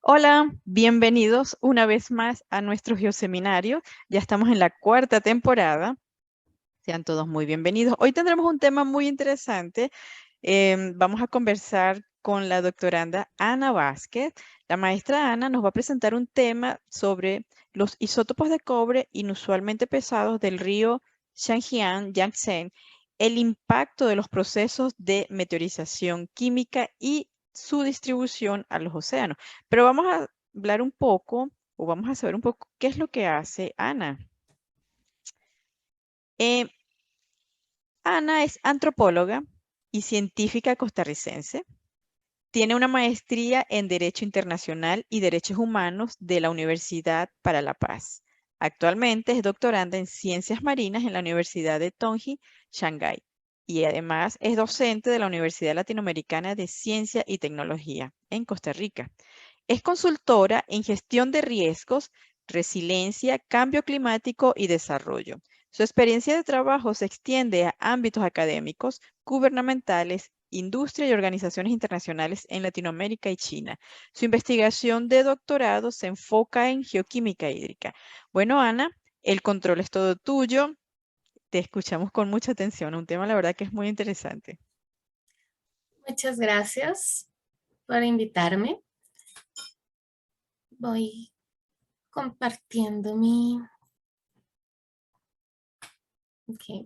Hola, bienvenidos una vez más a nuestro geoseminario. Ya estamos en la cuarta temporada. Sean todos muy bienvenidos. Hoy tendremos un tema muy interesante. Vamos a conversar con la doctoranda Ana Vázquez. La maestra Ana nos va a presentar un tema sobre los isótopos de cobre inusualmente pesados del río Shanjiang, Yangtze, el impacto de los procesos de meteorización química y su distribución a los océanos. Pero vamos a hablar un poco, o vamos a saber un poco qué es lo que hace Ana. Eh, Ana es antropóloga y científica costarricense. Tiene una maestría en Derecho Internacional y Derechos Humanos de la Universidad para la Paz. Actualmente es doctoranda en Ciencias Marinas en la Universidad de Tongji, Shanghái. Y además es docente de la Universidad Latinoamericana de Ciencia y Tecnología en Costa Rica. Es consultora en gestión de riesgos, resiliencia, cambio climático y desarrollo. Su experiencia de trabajo se extiende a ámbitos académicos, gubernamentales, industria y organizaciones internacionales en Latinoamérica y China. Su investigación de doctorado se enfoca en geoquímica hídrica. Bueno, Ana, el control es todo tuyo. Te escuchamos con mucha atención. Un tema, la verdad, que es muy interesante. Muchas gracias por invitarme. Voy compartiendo mi... Okay.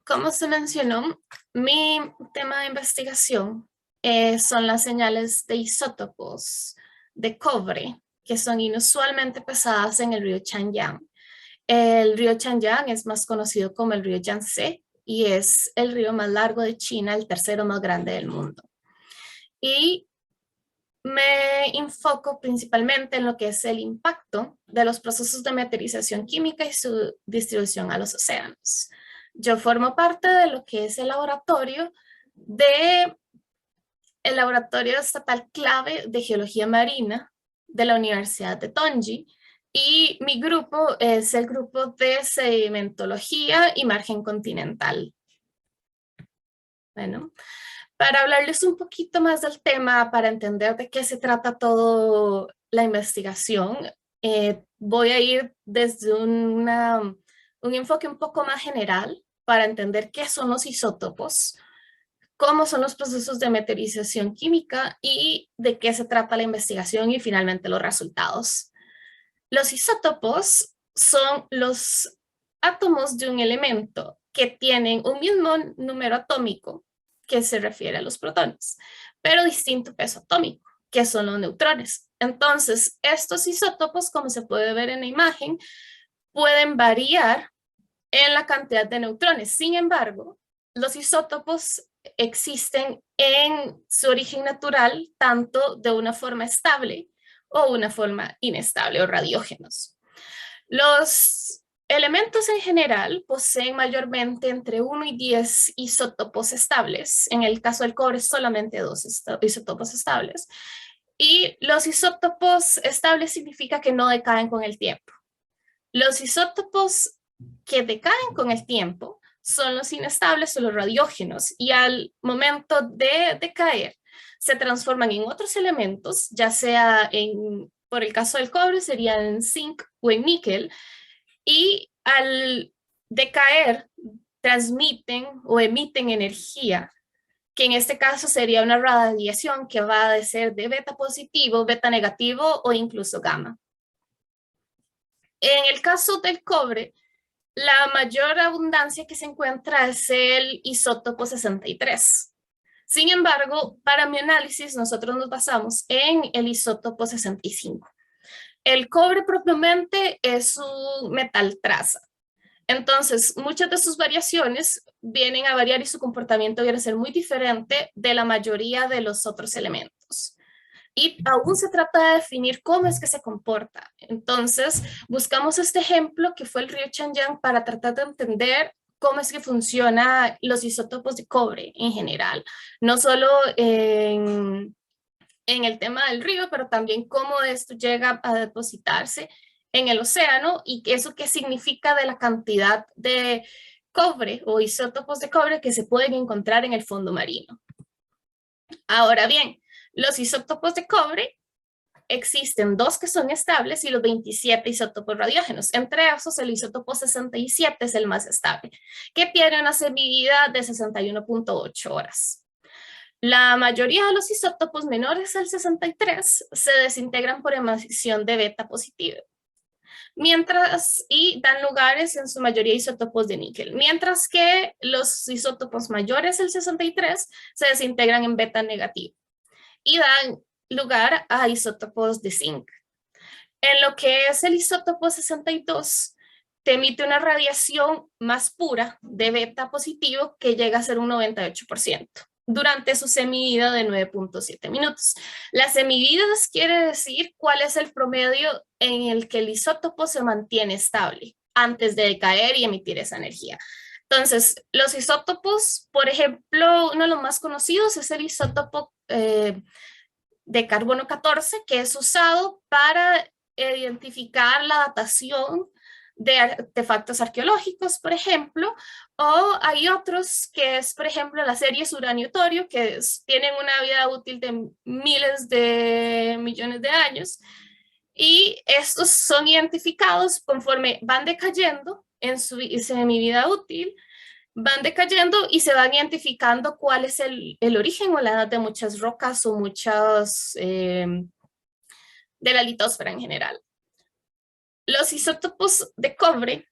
Como se mencionó, mi tema de investigación son las señales de isótopos de cobre que son inusualmente pesadas en el río Chanyang. El río Chanyang es más conocido como el río Yangtze y es el río más largo de China, el tercero más grande del mundo. Y me enfoco principalmente en lo que es el impacto de los procesos de meteorización química y su distribución a los océanos. Yo formo parte de lo que es el laboratorio estatal clave de geología marina de la Universidad de Tongji, y mi grupo es el grupo de sedimentología y margen continental. Bueno, para hablarles un poquito más del tema, para entender de qué se trata toda la investigación, voy a ir desde un enfoque un poco más general para entender qué son los isótopos, cómo son los procesos de meteorización química y de qué se trata la investigación y finalmente los resultados. Los isótopos son los átomos de un elemento que tienen un mismo número atómico, que se refiere a los protones, pero distinto peso atómico, que son los neutrones. Entonces, estos isótopos, como se puede ver en la imagen, pueden variar en la cantidad de neutrones. Sin embargo, los isótopos existen en su origen natural, tanto de una forma estable o una forma inestable o radiógenos. Los elementos en general poseen mayormente entre 1 y 10 isótopos estables. En el caso del cobre, solamente 2 isótopos estables. Y los isótopos estables significa que no decaen con el tiempo. Los isótopos que decaen con el tiempo son los inestables o los radiógenos, y al momento de decaer se transforman en otros elementos, ya sea por el caso del cobre sería en zinc o en níquel, y al decaer transmiten o emiten energía, que en este caso sería una radiación que va a ser de beta positivo, beta negativo o incluso gamma. En el caso del cobre, la mayor abundancia que se encuentra es el isótopo 63. Sin embargo, para mi análisis, nosotros nos basamos en el isótopo 65. El cobre propiamente es un metal traza. Entonces, muchas de sus variaciones vienen a variar y su comportamiento viene a ser muy diferente de la mayoría de los otros elementos. Y aún se trata de definir cómo es que se comporta. Entonces, buscamos este ejemplo que fue el río Chanyang para tratar de entender cómo es que funcionan los isótopos de cobre en general, no solo en el tema del río, pero también cómo esto llega a depositarse en el océano y eso qué significa de la cantidad de cobre o isótopos de cobre que se pueden encontrar en el fondo marino. Ahora bien, los isótopos de cobre, existen 2 que son estables y los 27 isótopos radiógenos. Entre esos, el isótopo 67 es el más estable, que tiene una semivida de 61.8 horas. La mayoría de los isótopos menores al 63 se desintegran por emisión de beta positiva, y dan lugares en su mayoría a isótopos de níquel, mientras que los isótopos mayores al 63 se desintegran en beta negativo y dan lugar a isótopos de zinc. En lo que es el isótopo 62, te emite una radiación más pura de beta positivo que llega a ser un 98% durante su semivida de 9.7 minutos. Las semividas quiere decir cuál es el promedio en el que el isótopo se mantiene estable antes de decaer y emitir esa energía. Entonces, los isótopos, por ejemplo, uno de los más conocidos es el isótopo de carbono 14, que es usado para identificar la datación de artefactos arqueológicos, por ejemplo, o hay otros que es, por ejemplo, las series uranio-torio, que tienen una vida útil de miles de millones de años, y estos son identificados conforme van decayendo en su semivida útil, van decayendo y se van identificando cuál es el origen o la edad de muchas rocas o muchas de la litosfera en general. Los isótopos de cobre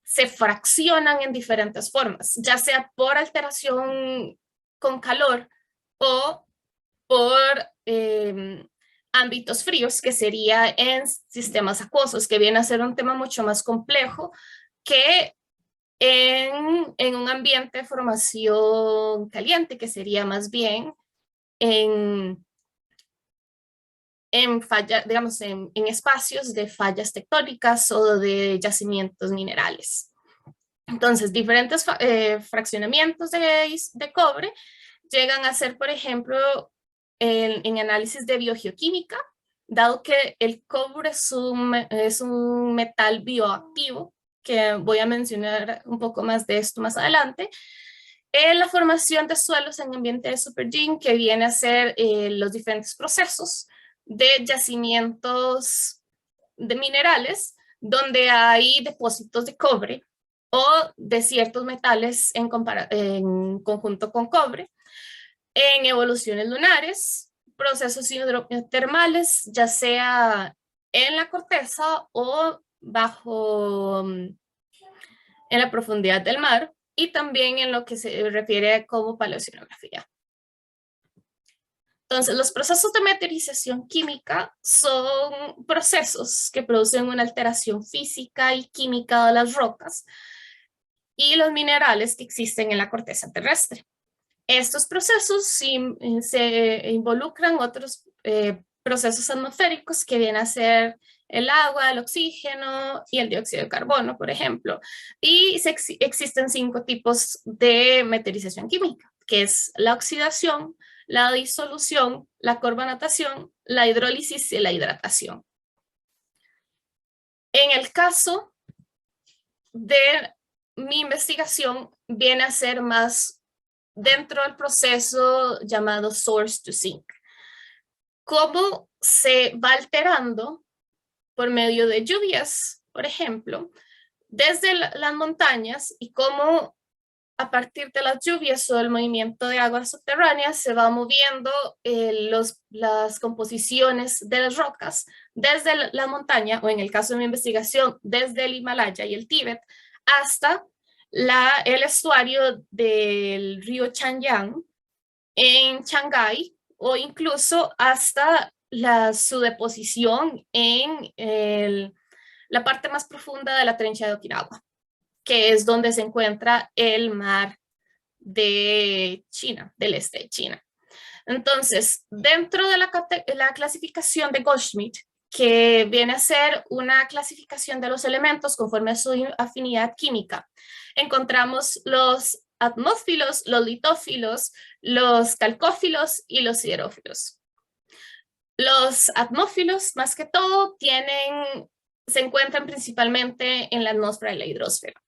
se fraccionan en diferentes formas, ya sea por alteración con calor o por ámbitos fríos, que sería en sistemas acuosos, que viene a ser un tema mucho más complejo que en un ambiente de formación caliente, que sería más bien en digamos, en espacios de fallas tectónicas o de yacimientos minerales. Entonces, diferentes fraccionamientos de cobre llegan a ser, por ejemplo, en análisis de biogeoquímica, dado que el cobre es un metal bioactivo, que voy a mencionar un poco más de esto más adelante, en la formación de suelos en ambiente de supergene, que viene a ser los diferentes procesos de yacimientos de minerales, donde hay depósitos de cobre o de ciertos metales en conjunto con cobre, en evoluciones lunares, procesos hidrotermales, ya sea en la corteza o en la profundidad del mar, y también en lo que se refiere como paleoceanografía. Entonces, los procesos de meteorización química son procesos que producen una alteración física y química de las rocas y los minerales que existen en la corteza terrestre. Estos procesos se involucran otros procesos atmosféricos, que vienen a ser el agua, el oxígeno y el dióxido de carbono, por ejemplo. Y existen 5 tipos de meteorización química, que es la oxidación, la disolución, la carbonatación, la hidrólisis y la hidratación. En el caso de mi investigación, viene a ser más dentro del proceso llamado source to sink. Cómo se va alterando por medio de lluvias, por ejemplo, desde las montañas, y cómo a partir de las lluvias o el movimiento de aguas subterráneas se va moviendo las composiciones de las rocas desde la montaña, o en el caso de mi investigación, desde el Himalaya y el Tíbet, hasta el estuario del río Chanyang en Shanghái, o incluso hasta su deposición en la parte más profunda de la trencha de Okinawa, que es donde se encuentra el mar de China, del este de China. Entonces, dentro de la clasificación de Goldschmidt, que viene a ser una clasificación de los elementos conforme a su afinidad química, encontramos los atmófilos, los litófilos, los calcófilos y los siderófilos. Los atmófilos, más que todo, se encuentran principalmente en la atmósfera y la hidrosfera.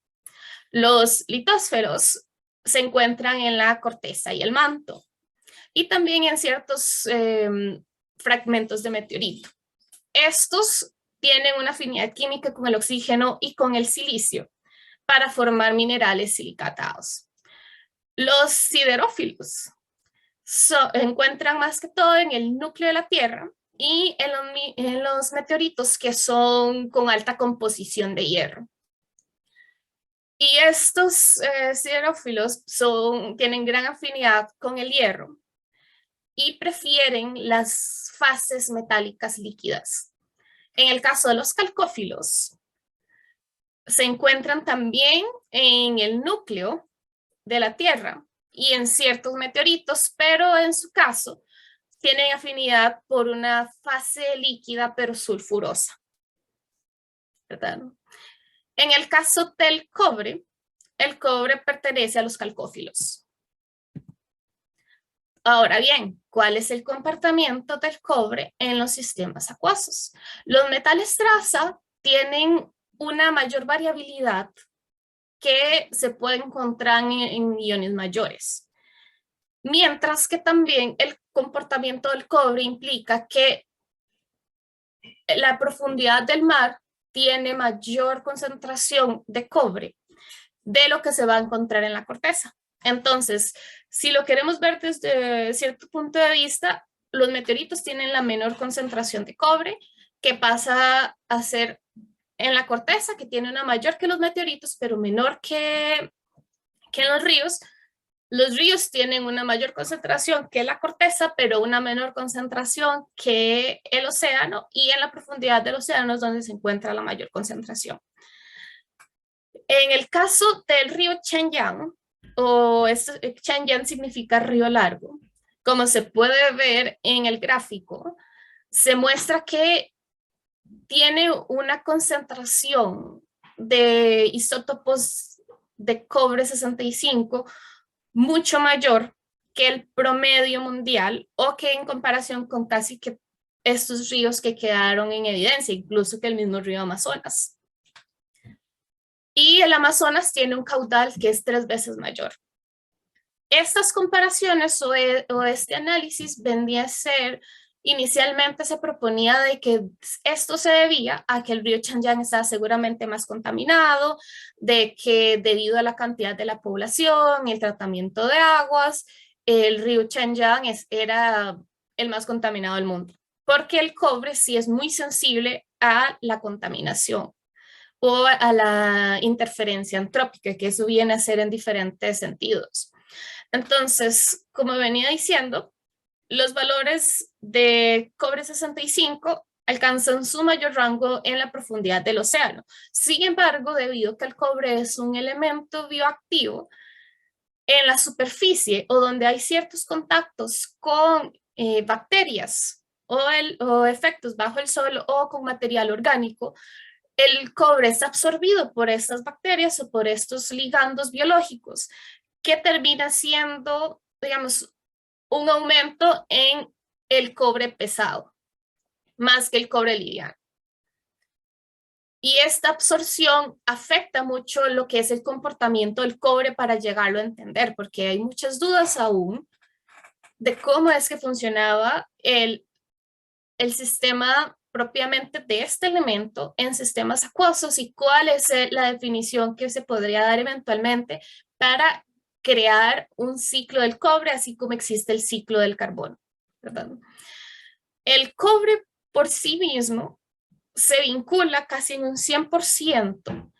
Los litósferos se encuentran en la corteza y el manto. y también en ciertos fragmentos de meteorito. Estos tienen una afinidad química con el oxígeno y con el silicio para formar minerales silicatados. Los siderófilos encuentran más que todo en el núcleo de la Tierra y en los meteoritos que son con alta composición de hierro. Y estos siderófilos tienen gran afinidad con el hierro y prefieren las fases metálicas líquidas. En el caso de los calcófilos, se encuentran también en el núcleo de la Tierra y en ciertos meteoritos, pero en su caso tienen afinidad por una fase líquida pero sulfurosa, ¿verdad? En el caso del cobre, el cobre pertenece a los calcófilos. Ahora bien, ¿cuál es el comportamiento del cobre en los sistemas acuosos? Los metales traza tienen una mayor variabilidad que se puede encontrar en iones mayores. Mientras que también el comportamiento del cobre implica que la profundidad del mar tiene mayor concentración de cobre de lo que se va a encontrar en la corteza. Entonces, si lo queremos ver desde cierto punto de vista, los meteoritos tienen la menor concentración de cobre, que pasa a ser en la corteza, que tiene una mayor que los meteoritos, pero menor que en los ríos. Los ríos tienen una mayor concentración que la corteza, pero una menor concentración que el océano, y en la profundidad del océano es donde se encuentra la mayor concentración. En el caso del río Chenyang, Chenyang significa río largo, como se puede ver en el gráfico, se muestra que tiene una concentración de isótopos de cobre 65 mucho mayor que el promedio mundial, o que en comparación con casi que estos ríos que quedaron en evidencia, incluso que el mismo río Amazonas. Y el Amazonas tiene un caudal que es 3 veces mayor. Estas comparaciones o este análisis vendría a ser, inicialmente se proponía de que esto se debía a que el río Chenyang estaba seguramente más contaminado, de que debido a la cantidad de la población y el tratamiento de aguas, el río Chenyang era el más contaminado del mundo, porque el cobre sí es muy sensible a la contaminación o a la interferencia antrópica, que eso viene a ser en diferentes sentidos. Entonces, como venía diciendo, los valores de cobre 65 alcanzan su mayor rango en la profundidad del océano. Sin embargo, debido a que el cobre es un elemento bioactivo, en la superficie o donde hay ciertos contactos con bacterias o efectos bajo el suelo o con material orgánico, el cobre es absorbido por estas bacterias o por estos ligandos biológicos, que termina siendo, digamos, un aumento en el cobre pesado, más que el cobre liviano. Y esta absorción afecta mucho lo que es el comportamiento del cobre para llegarlo a entender, porque hay muchas dudas aún de cómo es que funcionaba el sistema propiamente de este elemento en sistemas acuosos y cuál es la definición que se podría dar eventualmente para crear un ciclo del cobre, así como existe el ciclo del carbono, ¿verdad? El cobre por sí mismo se vincula casi en un 100%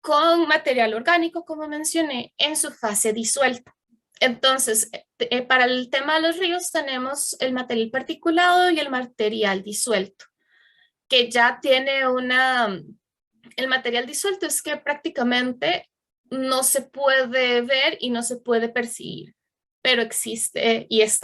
con material orgánico, como mencioné, en su fase disuelta. Entonces, para el tema de los ríos tenemos el material particulado y el material disuelto, que ya tiene el material disuelto es que prácticamente no se puede ver y no se puede percibir, pero existe y es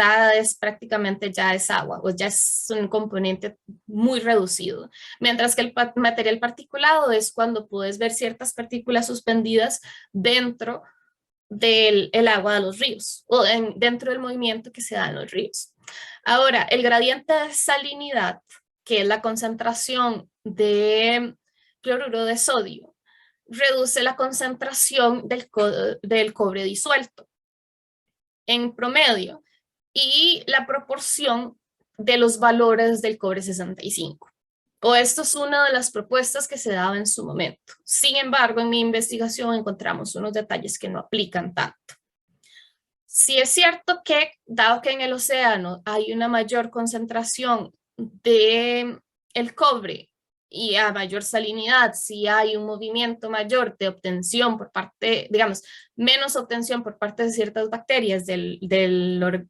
prácticamente ya es agua, o ya es un componente muy reducido. Mientras que el material particulado es cuando puedes ver ciertas partículas suspendidas dentro del agua de los ríos o dentro del movimiento que se da en los ríos. Ahora, el gradiente de salinidad, que es la concentración de cloruro de sodio, reduce la concentración del cobre disuelto. En promedio, y la proporción de los valores del cobre 65. O esto es una de las propuestas que se daba en su momento. Sin embargo, en mi investigación encontramos unos detalles que no aplican tanto. Sí es cierto que, dado que en el océano hay una mayor concentración de el cobre y a mayor salinidad, si hay un movimiento mayor de obtención por parte, digamos, menos obtención por parte de ciertas bacterias del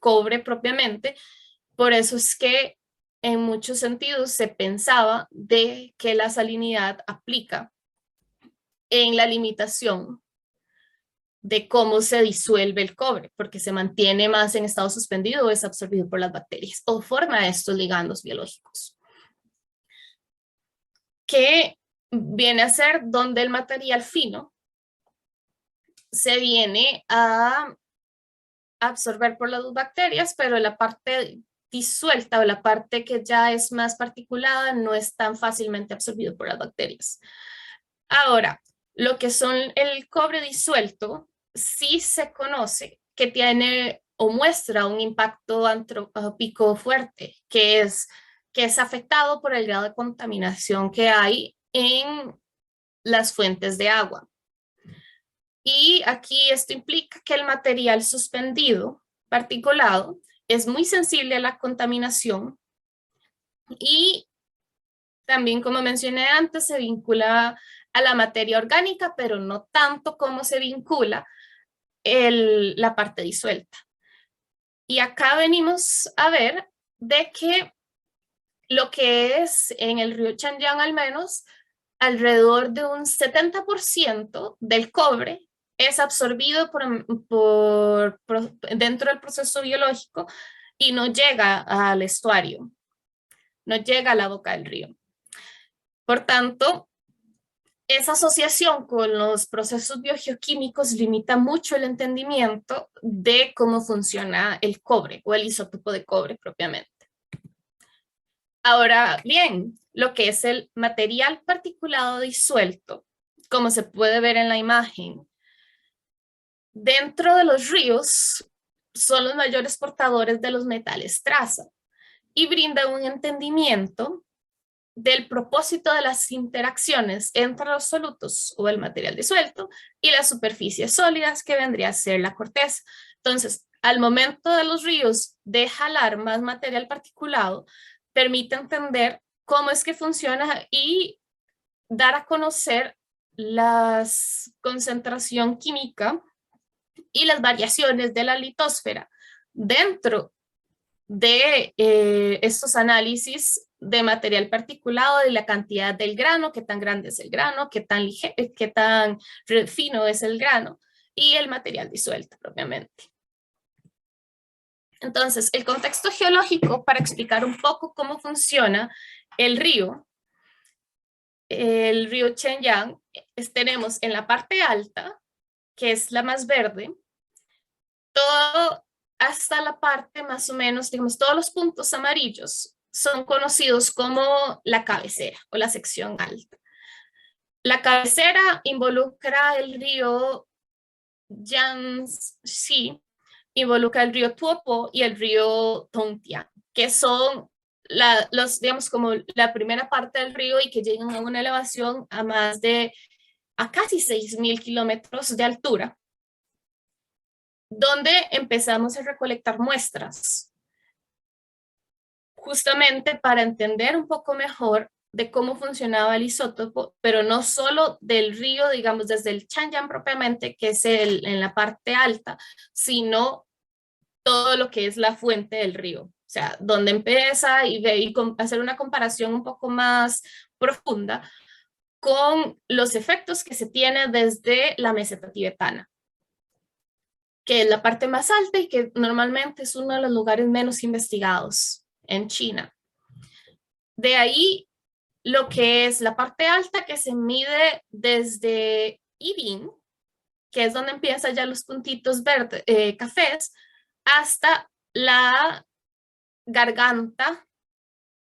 cobre propiamente, por eso es que en muchos sentidos se pensaba de que la salinidad aplica en la limitación de cómo se disuelve el cobre, porque se mantiene más en estado suspendido o es absorbido por las bacterias o forma estos ligandos biológicos, que viene a ser donde el material fino se viene a absorber por las bacterias, pero la parte disuelta o la parte que ya es más particulada no es tan fácilmente absorbido por las bacterias. Ahora, lo que son el cobre disuelto, sí se conoce que tiene o muestra un impacto antropópico fuerte, que es afectado por el grado de contaminación que hay en las fuentes de agua. Y aquí esto implica que el material suspendido, particulado, es muy sensible a la contaminación y también, como mencioné antes, se vincula a la materia orgánica, pero no tanto como se vincula la parte disuelta. Y acá venimos a ver de que lo que es en el río Chanyang al menos, alrededor de un 70% del cobre es absorbido dentro del proceso biológico y no llega al estuario, no llega a la boca del río. Por tanto, esa asociación con los procesos biogeoquímicos limita mucho el entendimiento de cómo funciona el cobre o el isótopo de cobre propiamente. Ahora bien, lo que es el material particulado disuelto, como se puede ver en la imagen, dentro de los ríos son los mayores portadores de los metales traza y brinda un entendimiento del propósito de las interacciones entre los solutos o el material disuelto y las superficies sólidas que vendría a ser la corteza. Entonces, al momento de los ríos de jalar más material particulado, permite entender cómo es que funciona y dar a conocer la concentración química y las variaciones de la litosfera dentro de estos análisis de material particulado, de la cantidad del grano, qué tan grande es el grano, qué tan fino es el grano y el material disuelto propiamente. Entonces, el contexto geológico para explicar un poco cómo funciona el río Chanyang, tenemos en la parte alta, que es la más verde, todo hasta la parte más o menos, digamos, todos los puntos amarillos son conocidos como la cabecera o la sección alta. La cabecera involucra el río Yangtze, involucra el río Tuopo y el río Tongtian, que son digamos, como la primera parte del río y que llegan a una elevación a casi 6.000 kilómetros de altura, donde empezamos a recolectar muestras, justamente para entender un poco mejor de cómo funcionaba el isótopo, pero no solo del río, digamos, desde el Chanyang propiamente, que es en la parte alta, sino todo lo que es la fuente del río, o sea, donde empieza y hacer una comparación un poco más profunda con los efectos que se tiene desde la meseta tibetana, que es la parte más alta y que normalmente es uno de los lugares menos investigados en China. De ahí lo que es la parte alta que se mide desde Yibin, que es donde empiezan ya los puntitos verdes, cafés, hasta la garganta,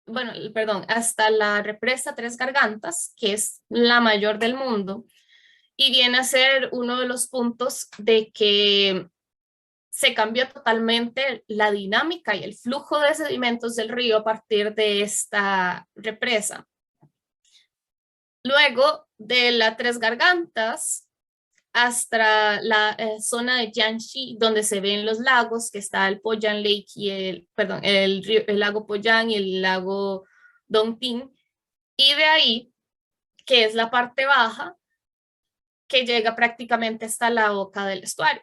bueno, perdón, hasta la represa Tres Gargantas, que es la mayor del mundo, y viene a ser uno de los puntos de que se cambió totalmente la dinámica y el flujo de sedimentos del río a partir de esta represa. Luego de las Tres Gargantas hasta la zona de Jiangxi, donde se ven los lagos, que está el Poyang Lake y el lago Poyang y el lago Dongting, y de ahí, que es la parte baja, que llega prácticamente hasta la boca del estuario.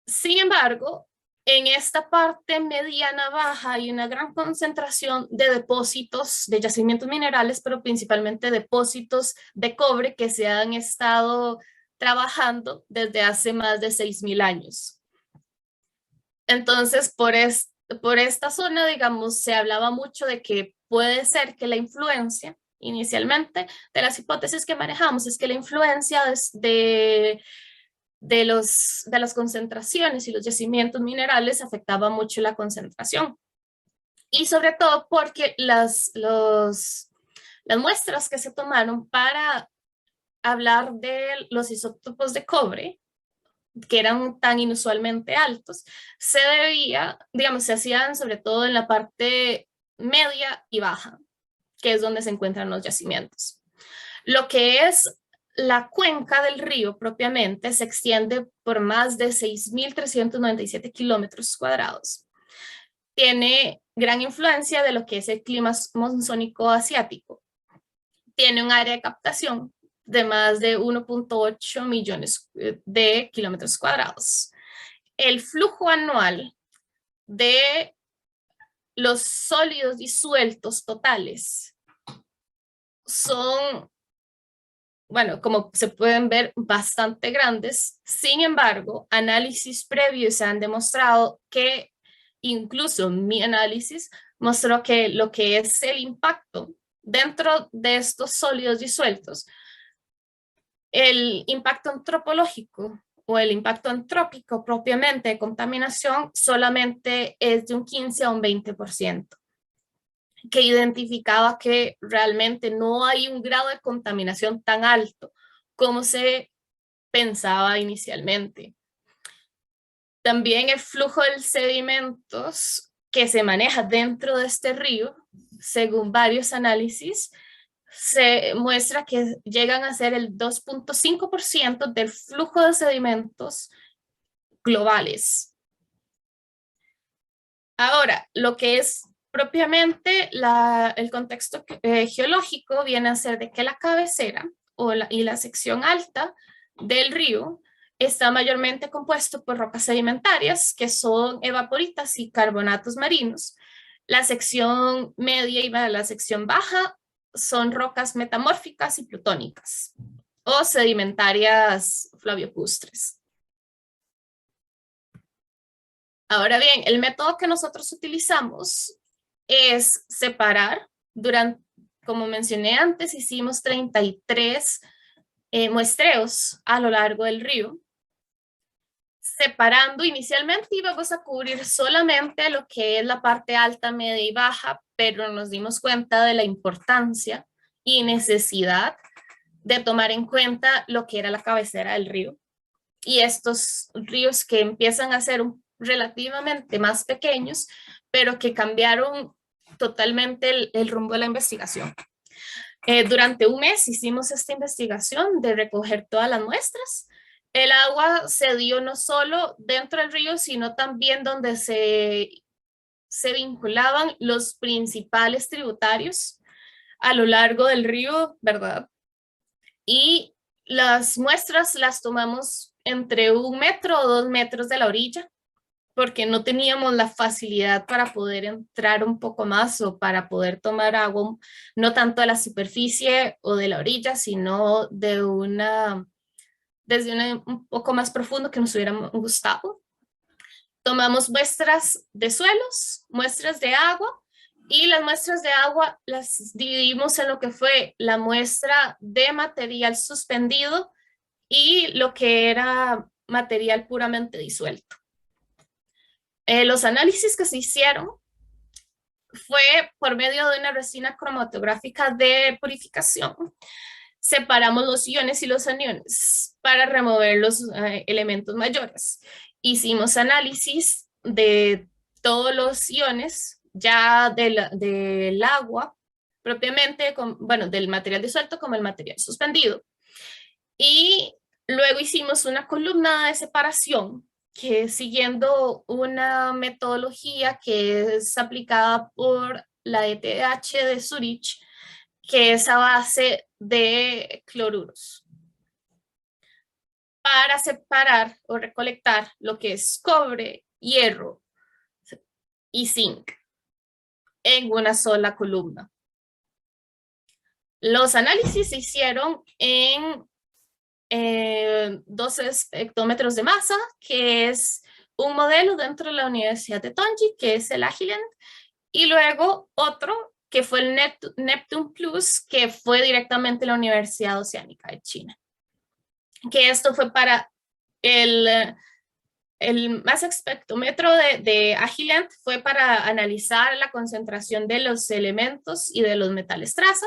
Sin embargo, en esta parte mediana baja hay una gran concentración de depósitos de yacimientos minerales, pero principalmente depósitos de cobre que se han estado trabajando desde hace más de 6.000 años. Entonces, por esta zona, digamos, se hablaba mucho de que puede ser que la influencia, inicialmente, de las hipótesis que manejamos, es que la influencia de las concentraciones y los yacimientos minerales afectaba mucho la concentración. Y sobre todo porque las muestras que se tomaron para hablar de los isótopos de cobre, que eran tan inusualmente altos, se debía, digamos, se hacían sobre todo en la parte media y baja, que es donde se encuentran los yacimientos. Lo que es la cuenca del río propiamente se extiende por más de 6.397 kilómetros cuadrados. Tiene gran influencia de lo que es el clima monzónico asiático. Tiene un área de captación de más de 1.8 millones de kilómetros cuadrados. El flujo anual de los sólidos disueltos totales son, bueno, como se pueden ver, bastante grandes. Sin embargo, análisis previos han demostrado que, incluso mi análisis mostró que lo que es el impacto dentro de estos sólidos disueltos, el impacto antropológico o el impacto antrópico propiamente de contaminación solamente es de un 15 a un 20%, que identificaba que realmente no hay un grado de contaminación tan alto como se pensaba inicialmente. También el flujo de sedimentos que se maneja dentro de este río, según varios análisis, se muestra que llegan a ser el 2.5% del flujo de sedimentos globales. Ahora, lo que es propiamente el contexto geológico viene a ser de que la cabecera y la sección alta del río está mayormente compuesto por rocas sedimentarias, que son evaporitas y carbonatos marinos. La sección media y la sección baja son rocas metamórficas y plutónicas o sedimentarias flaviopustres. Ahora bien, el método que nosotros utilizamos es separar, como mencioné antes, hicimos 33 muestreos a lo largo del río, separando inicialmente íbamos a cubrir solamente lo que es la parte alta, media y baja, pero nos dimos cuenta de la importancia y necesidad de tomar en cuenta lo que era la cabecera del río y estos ríos que empiezan a ser relativamente más pequeños, pero que cambiaron totalmente el rumbo de la investigación. Durante un mes hicimos esta investigación de recoger todas las muestras. El agua se dio no solo dentro del río, sino también donde se vinculaban los principales tributarios a lo largo del río, ¿verdad? Y las muestras las tomamos entre 1 metro o 2 metros de la orilla, porque no teníamos la facilidad para poder entrar un poco más o para poder tomar agua, no tanto de la superficie o de la orilla, sino desde un poco más profundo que nos hubiera gustado. Tomamos muestras de suelos, muestras de agua, y las muestras de agua las dividimos en lo que fue la muestra de material suspendido y lo que era material puramente disuelto. Los análisis que se hicieron fue por medio de una resina cromatográfica de purificación. Separamos los iones y los aniones para remover los elementos mayores. hicimos análisis de todos los iones ya del agua, propiamente, bueno, del material disuelto como el material suspendido. Y luego hicimos una columna de separación que siguiendo una metodología que es aplicada por la ETH de Zurich, que es a base de cloruros, para separar o recolectar lo que es cobre, hierro y zinc en una sola columna. Los análisis se hicieron en 12 espectrómetros de masa, que es un modelo dentro de la Universidad de Tongji, que es el Agilent, y luego otro que fue el Neptune Plus, que fue directamente la Universidad Oceánica de China. Que esto fue para el mass espectrómetro de Agilent, fue para analizar la concentración de los elementos y de los metales traza,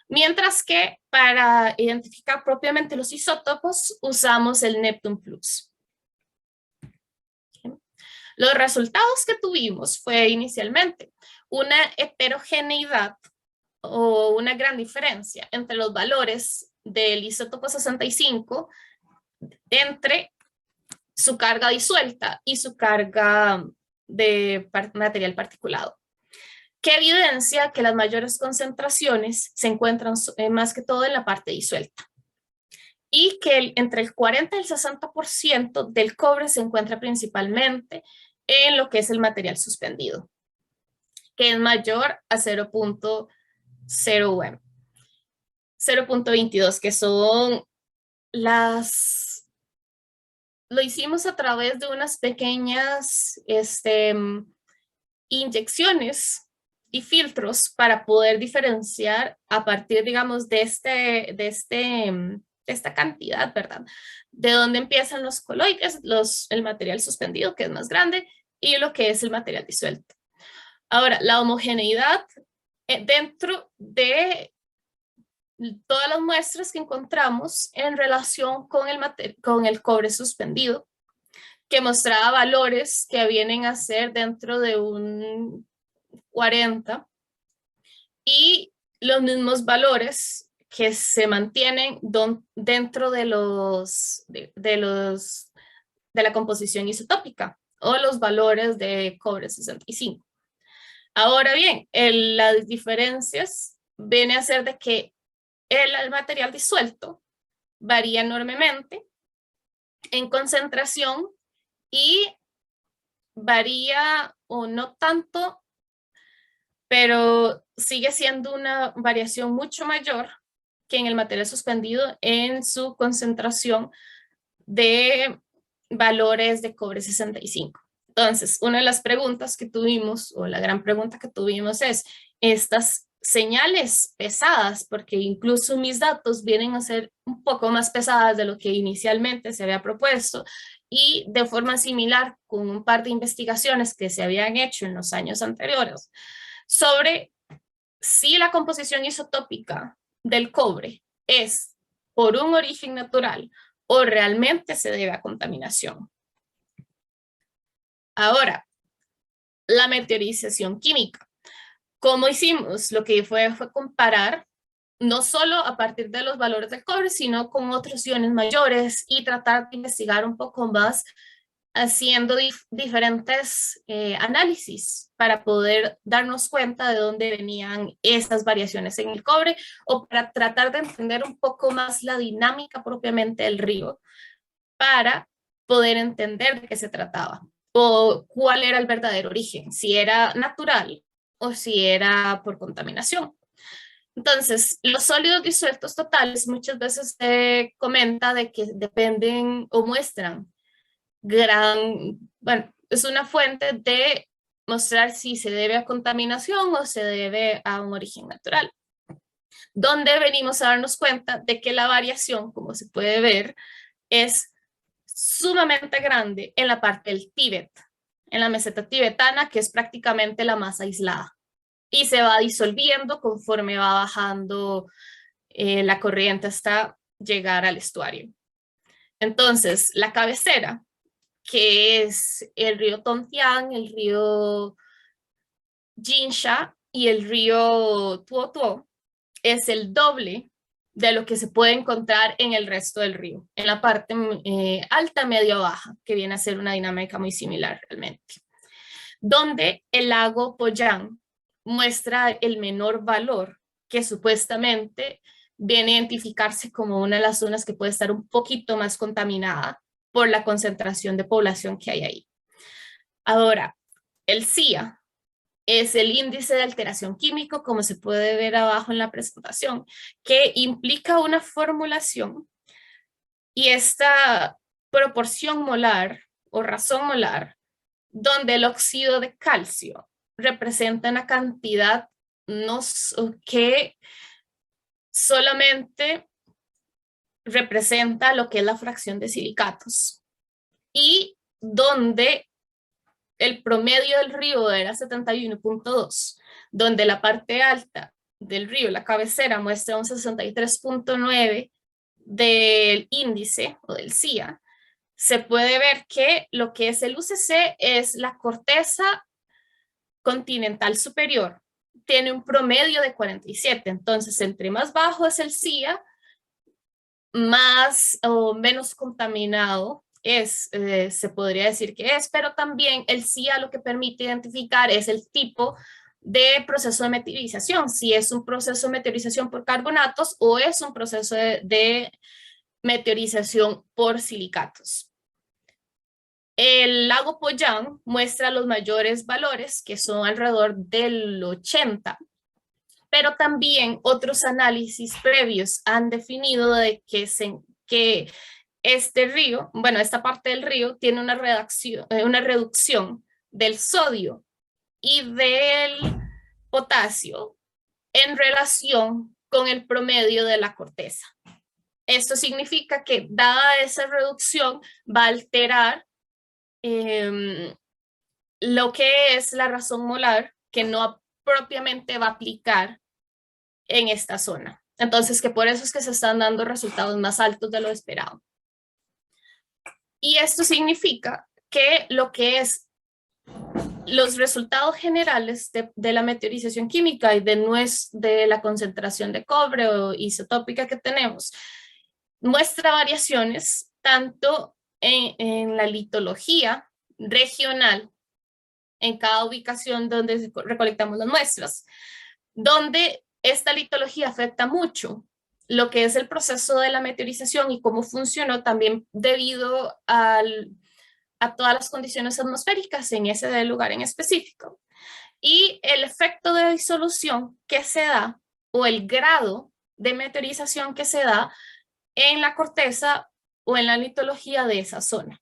mientras que para identificar propiamente los isótopos usamos el Neptune Plus. Los resultados que tuvimos fue inicialmente una heterogeneidad o una gran diferencia entre los valores del isótopo 65 entre su carga disuelta y su carga de material particulado, que evidencia que las mayores concentraciones se encuentran más que todo en la parte disuelta y que entre el 40 y el 60% del cobre se encuentra principalmente en lo que es el material suspendido, que es mayor a 0.0 UM, 0.22, que son lo hicimos a través de unas pequeñas inyecciones y filtros para poder diferenciar a partir, digamos, de esta cantidad, ¿verdad? De dónde empiezan los coloides, el material suspendido, que es más grande, y lo que es el material disuelto. Ahora, la homogeneidad dentro de todas las muestras que encontramos en relación con el cobre suspendido, que mostraba valores que vienen a ser dentro de un 40 y los mismos valores que se mantienen dentro de la composición isotópica o los valores de cobre 65. Ahora bien, las diferencias vienen a ser de que el material disuelto varía enormemente en concentración y varía o no tanto, pero sigue siendo una variación mucho mayor que en el material suspendido en su concentración de valores de cobre 65. Entonces, una de las preguntas que tuvimos, o la gran pregunta que tuvimos es, estas señales pesadas, porque incluso mis datos vienen a ser un poco más pesadas de lo que inicialmente se había propuesto, y de forma similar con un par de investigaciones que se habían hecho en los años anteriores, sobre si la composición isotópica del cobre es por un origen natural o realmente se debe a contaminación. Ahora, la meteorización química. ¿Cómo hicimos? Lo que fue comparar no solo a partir de los valores del cobre, sino con otros iones mayores y tratar de investigar un poco más haciendo diferentes análisis para poder darnos cuenta de dónde venían esas variaciones en el cobre o para tratar de entender un poco más la dinámica propiamente del río para poder entender de qué se trataba o cuál era el verdadero origen, si era natural o si era por contaminación. Entonces, los sólidos disueltos totales muchas veces se comenta de que dependen o muestran bueno, es una fuente de mostrar si se debe a contaminación o se debe a un origen natural. Donde venimos a darnos cuenta de que la variación, como se puede ver, es sumamente grande en la parte del Tíbet, en la meseta tibetana, que es prácticamente la más aislada. Y se va disolviendo conforme va bajando la corriente hasta llegar al estuario. Entonces, la cabecera, que es el río Tontián, el río Jinsha y el río Tuo Tuo, es el doble de lo que se puede encontrar en el resto del río, en la parte alta, media o baja, que viene a ser una dinámica muy similar realmente. Donde el lago Poyán muestra el menor valor, que supuestamente viene a identificarse como una de las zonas que puede estar un poquito más contaminada por la concentración de población que hay ahí. Ahora, el CIA es el índice de alteración químico, como se puede ver abajo en la presentación, que implica una formulación, y esta proporción molar o razón molar, donde el óxido de calcio representa una cantidad que solamente representa lo que es la fracción de silicatos, y donde el promedio del río era 71.2, donde la parte alta del río, la cabecera, muestra un 63.9 del índice o del CIA. Se puede ver que lo que es el UCC es la corteza continental superior, tiene un promedio de 47, entonces entre más bajo es el CIA, más o menos contaminado es, se podría decir que es, pero también el CIA lo que permite identificar es el tipo de proceso de meteorización, si es un proceso de meteorización por carbonatos o es un proceso de meteorización por silicatos. El lago Poyán muestra los mayores valores, que son alrededor del 80, pero también otros análisis previos han definido de que este río, bueno, esta parte del río tiene una reducción del sodio y del potasio en relación con el promedio de la corteza. Esto significa que dada esa reducción va a alterar lo que es la razón molar, que no propiamente va a aplicar en esta zona. Entonces, que por eso es que se están dando resultados más altos de lo esperado. Y esto significa que lo que es los resultados generales de la meteorización química y de la concentración de cobre o isotópica que tenemos, muestra variaciones tanto en la litología regional, en cada ubicación donde recolectamos las muestras, donde esta litología afecta mucho lo que es el proceso de la meteorización y cómo funcionó también debido a todas las condiciones atmosféricas en ese lugar en específico. Y el efecto de disolución que se da o el grado de meteorización que se da en la corteza o en la litología de esa zona.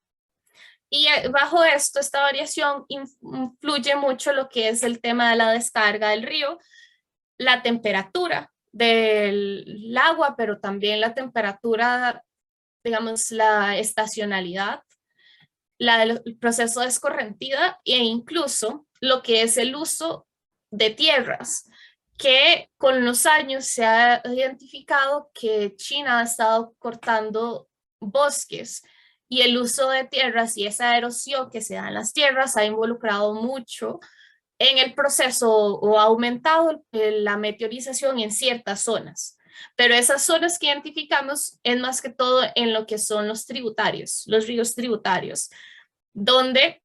Y bajo esto, esta variación influye mucho lo que es el tema de la descarga del río, la temperatura del agua, pero también la temperatura, digamos, la estacionalidad, el proceso de escorrentía e incluso lo que es el uso de tierras, que con los años se ha identificado que China ha estado cortando bosques y el uso de tierras y esa erosión que se da en las tierras ha involucrado mucho en el proceso o ha aumentado la meteorización en ciertas zonas. Pero esas zonas que identificamos es más que todo en lo que son los tributarios, los ríos tributarios, donde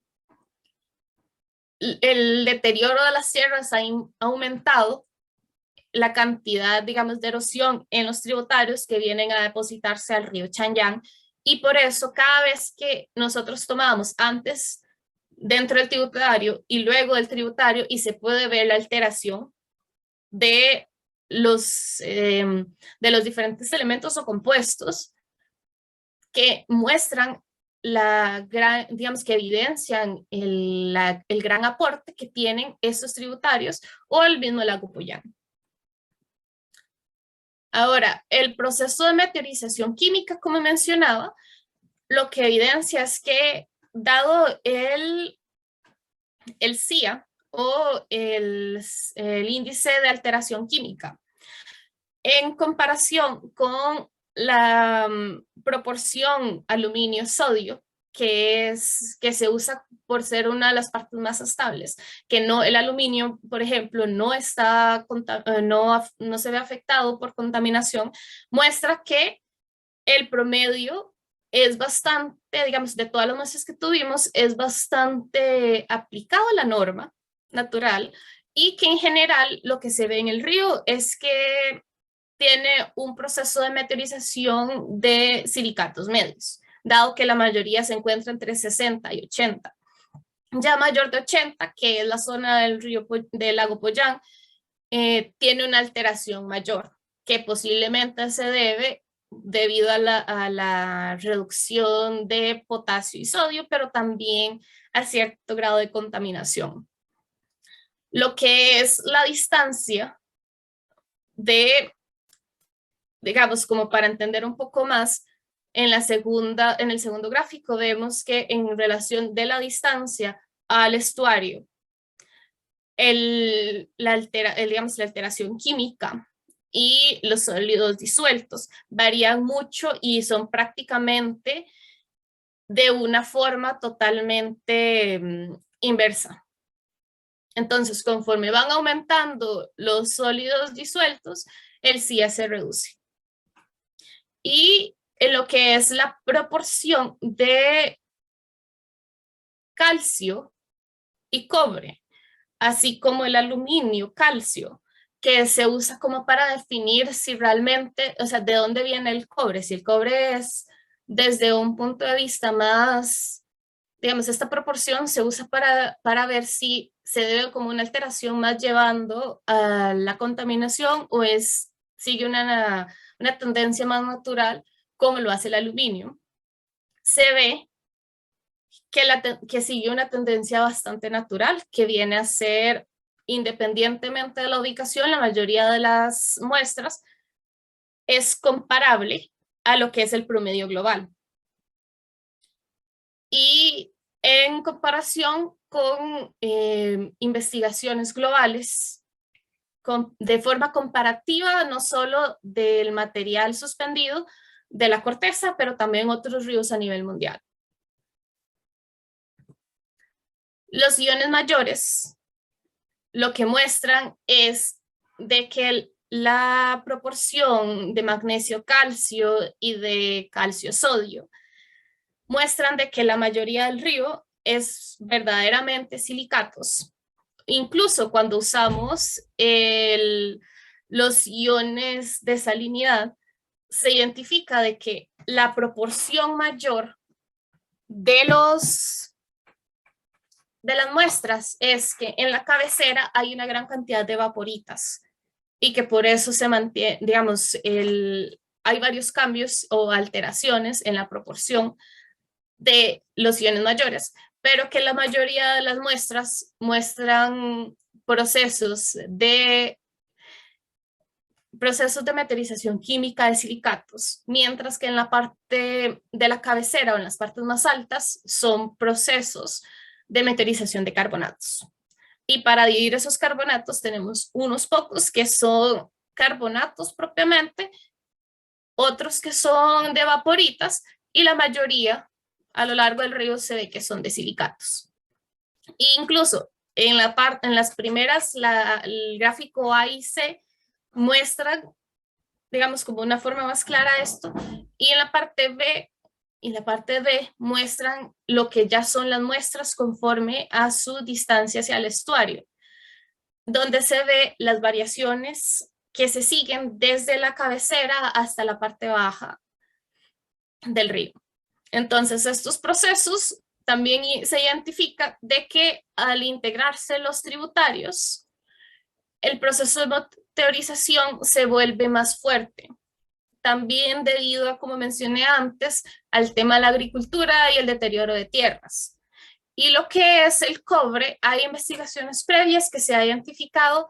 el deterioro de las tierras ha aumentado la cantidad, digamos, de erosión en los tributarios que vienen a depositarse al río Chanyang, y por eso cada vez que nosotros tomamos antes dentro del tributario y luego del tributario, y se puede ver la alteración de de los diferentes elementos o compuestos que muestran digamos que evidencian el gran aporte que tienen estos tributarios o el mismo lago Poyán. Ahora, el proceso de meteorización química, como mencionaba, lo que evidencia es que dado el CIA o el índice de alteración química, en comparación con la proporción aluminio-sodio, que se usa por ser una de las partes más estables, que no, el aluminio, por ejemplo, no se ve afectado por contaminación, muestra que el promedio es bastante, digamos, de todas las muestras que tuvimos, es bastante aplicado a la norma natural, y que en general lo que se ve en el río es que tiene un proceso de meteorización de silicatos medios, dado que la mayoría se encuentra entre 60 y 80. Ya mayor de 80, que es la zona del lago Pollán, tiene una alteración mayor, que posiblemente se debe debido a la reducción de potasio y sodio, pero también a cierto grado de contaminación. Lo que es la distancia de, digamos, como para entender un poco más, en el segundo gráfico vemos que en relación de la distancia al estuario, digamos, la alteración química y los sólidos disueltos varían mucho y son prácticamente de una forma totalmente inversa. Entonces, conforme van aumentando los sólidos disueltos, el CIA se reduce. Y en lo que es la proporción de calcio y cobre, así como el aluminio, calcio, que se usa como para definir si realmente, o sea, de dónde viene el cobre. Si el cobre es desde un punto de vista más, digamos, esta proporción se usa para ver si se debe como una alteración más llevando a la contaminación o sigue una tendencia más natural como lo hace el aluminio. Se ve que sigue una tendencia bastante natural, que viene a ser, independientemente de la ubicación, la mayoría de las muestras es comparable a lo que es el promedio global. Y en comparación con investigaciones globales, de forma comparativa, no solo del material suspendido de la corteza, pero también otros ríos a nivel mundial. Los iones mayores lo que muestran es de que la proporción de magnesio-calcio y de calcio-sodio muestran de que la mayoría del río es verdaderamente silicatos. Incluso cuando usamos los iones de salinidad, se identifica de que la proporción mayor de las muestras es que en la cabecera hay una gran cantidad de vaporitas y que por eso se mantiene, digamos, hay varios cambios o alteraciones en la proporción de los iones mayores, pero que la mayoría de las muestras muestran procesos de meteorización química de silicatos, mientras que en la parte de la cabecera o en las partes más altas son procesos de meteorización de carbonatos. Y para dividir esos carbonatos tenemos unos pocos que son carbonatos propiamente, otros que son de vaporitas y la mayoría a lo largo del río se ve que son de silicatos. E incluso en las primeras, el gráfico A y C muestran, digamos, como una forma más clara esto, y en la parte B y la parte B muestran lo que ya son las muestras conforme a su distancia hacia el estuario, donde se ve las variaciones que se siguen desde la cabecera hasta la parte baja del río. Entonces, estos procesos también se identifica de que al integrarse los tributarios, el proceso de meteorización se vuelve más fuerte. También debido a, como mencioné antes, al tema de la agricultura y el deterioro de tierras. Y lo que es el cobre, hay investigaciones previas que se ha identificado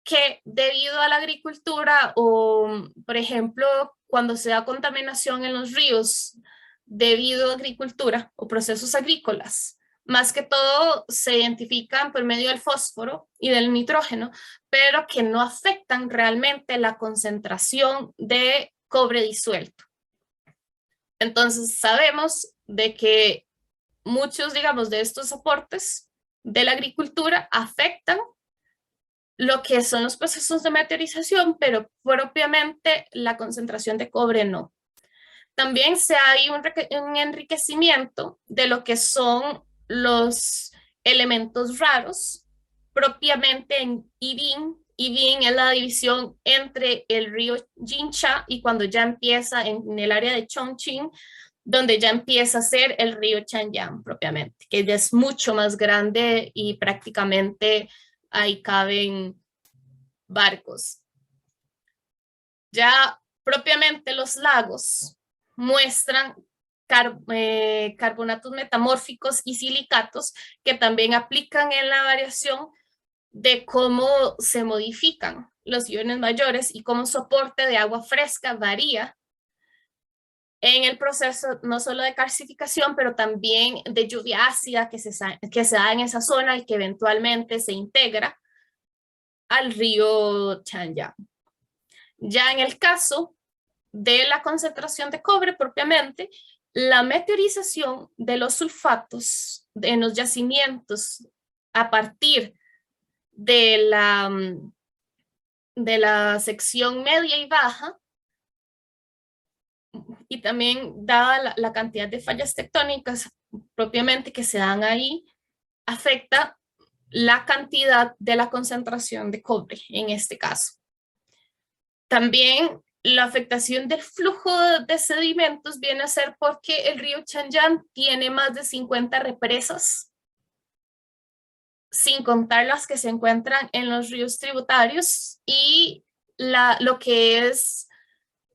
que debido a la agricultura o, por ejemplo, cuando se da contaminación en los ríos debido a agricultura o procesos agrícolas, más que todo se identifican por medio del fósforo y del nitrógeno, pero que no afectan realmente la concentración de cobre disuelto. Entonces sabemos de que muchos, digamos, de estos aportes de la agricultura afectan lo que son los procesos de meteorización, pero propiamente la concentración de cobre no. También hay un enriquecimiento de lo que son los elementos raros, propiamente en Yibin. Yibin es la división entre el río Jincha y cuando ya empieza en el área de Chongqing, donde ya empieza a ser el río Chanyang propiamente, que ya es mucho más grande y prácticamente ahí caben barcos. Ya propiamente los lagos muestran carbonatos metamórficos y silicatos que también aplican en la variación de cómo se modifican los iones mayores y cómo su aporte de agua fresca varía en el proceso no solo de calcificación, pero también de lluvia ácida que se da en esa zona y que eventualmente se integra al río Chanyang. Ya en el caso de la concentración de cobre propiamente, la meteorización de los sulfatos en los yacimientos a partir de la sección media y baja, y también dada la cantidad de fallas tectónicas propiamente que se dan ahí, afecta la cantidad de la concentración de cobre en este caso. También la afectación del flujo de sedimentos viene a ser porque el río Chanyang tiene más de 50 represas, sin contar las que se encuentran en los ríos tributarios y lo que es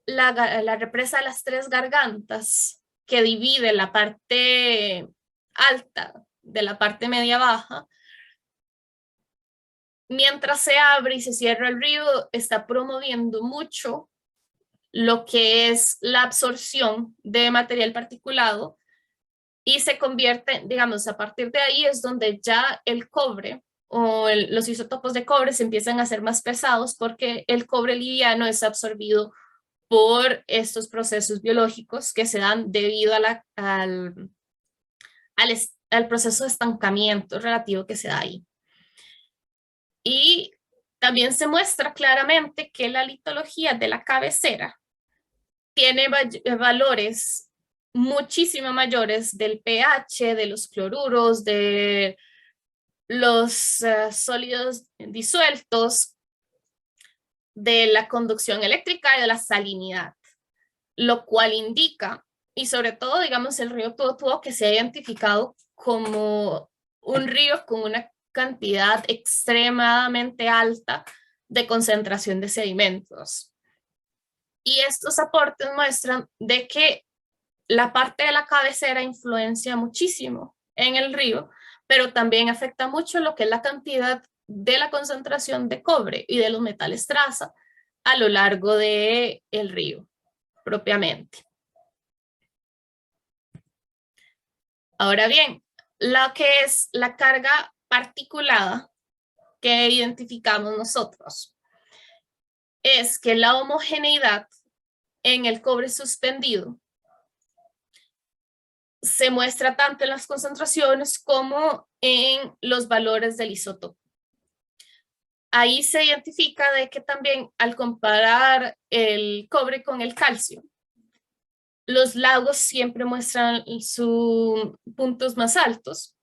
la represa de las Tres Gargantas, que divide la parte alta de la parte media baja. Mientras se abre y se cierra el río, está promoviendo mucho lo que es la absorción de material particulado y se convierte, digamos, a partir de ahí es donde ya el cobre o los isótopos de cobre se empiezan a hacer más pesados porque el cobre liviano es absorbido por estos procesos biológicos que se dan debido al proceso de estancamiento relativo que se da ahí. Y también se muestra claramente que la litología de la cabecera tiene valores muchísimo mayores del pH, de los cloruros, de los sólidos disueltos, de la conducción eléctrica y de la salinidad, lo cual indica, y sobre todo, digamos, el río Tuo que se ha identificado como un río con una cantidad extremadamente alta de concentración de sedimentos. Y estos aportes muestran de que la parte de la cabecera influencia muchísimo en el río, pero también afecta mucho lo que es la cantidad de la concentración de cobre y de los metales traza a lo largo del río propiamente. Ahora bien, lo que es la carga particulada que identificamos nosotros es que la homogeneidad en el cobre suspendido se muestra tanto en las concentraciones como en los valores del isótopo. Ahí se identifica de que también al comparar el cobre con el calcio, los lagos siempre muestran sus puntos más altos.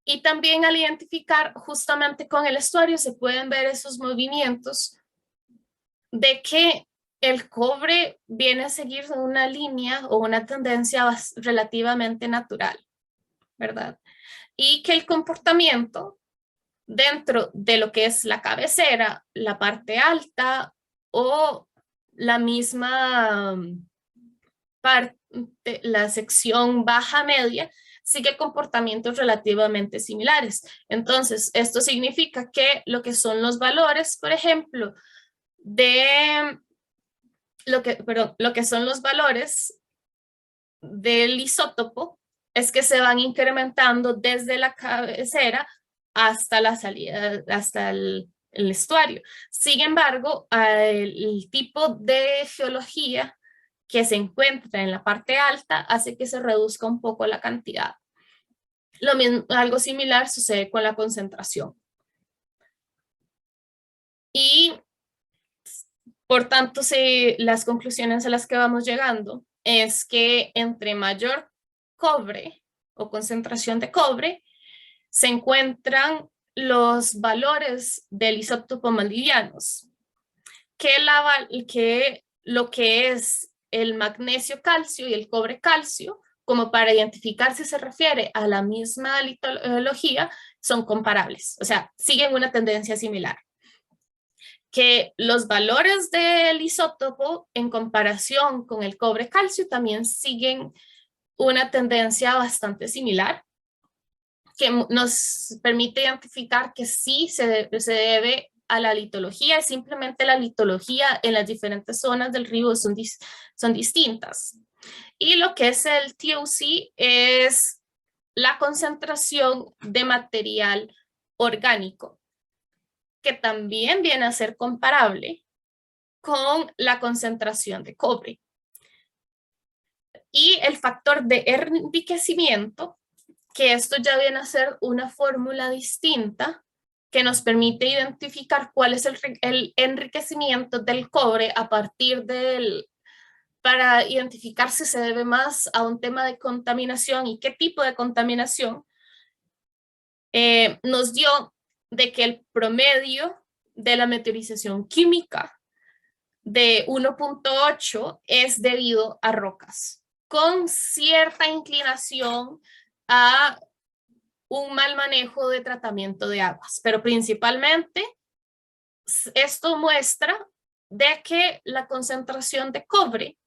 Y también al identificar justamente con el estuario se pueden ver esos movimientos de que el cobre viene a seguir una línea o una tendencia relativamente natural, ¿verdad? Y que el comportamiento dentro de lo que es la cabecera, la parte alta o la misma parte, la sección baja media, sigue comportamientos relativamente similares. Entonces, esto significa que lo que son los valores, por ejemplo, lo que son los valores del isótopo es que se van incrementando desde la cabecera hasta la salida, hasta el estuario. Sin embargo, el tipo de geología que se encuentra en la parte alta hace que se reduzca un poco la cantidad. Lo mismo, algo similar sucede con la concentración. Y por tanto, las conclusiones a las que vamos llegando es que entre mayor cobre o concentración de cobre, se encuentran los valores del isótopo más livianos, que lo que es el magnesio calcio y el cobre calcio, como para identificar si se refiere a la misma litología, son comparables, o sea, siguen una tendencia similar. Que los valores del isótopo en comparación con el cobre calcio también siguen una tendencia bastante similar, que nos permite identificar que sí se debe a la litología, simplemente la litología en las diferentes zonas del río son distintas. Y lo que es el TOC es la concentración de material orgánico, que también viene a ser comparable con la concentración de cobre. Y el factor de enriquecimiento, que esto ya viene a ser una fórmula distinta que nos permite identificar cuál es el enriquecimiento del cobre a partir para identificar si se debe más a un tema de contaminación y qué tipo de contaminación, nos dio de que el promedio de la meteorización química de 1.8 es debido a rocas, con cierta inclinación a un mal manejo de tratamiento de aguas, pero principalmente esto muestra de que la concentración de cobre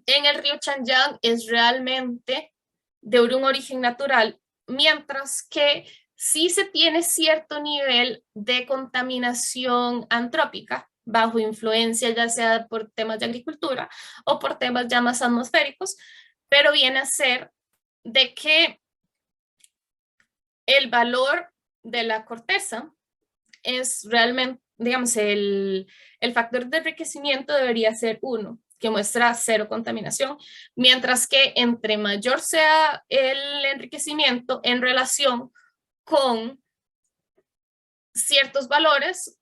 en el río Chanyang es realmente de un origen natural, mientras que sí se tiene cierto nivel de contaminación antrópica bajo influencia ya sea por temas de agricultura o por temas ya más atmosféricos, pero viene a ser de que el valor de la corteza es realmente, digamos, el factor de enriquecimiento debería ser 1, que muestra 0 contaminación, mientras que entre mayor sea el enriquecimiento en relación con ciertos valores,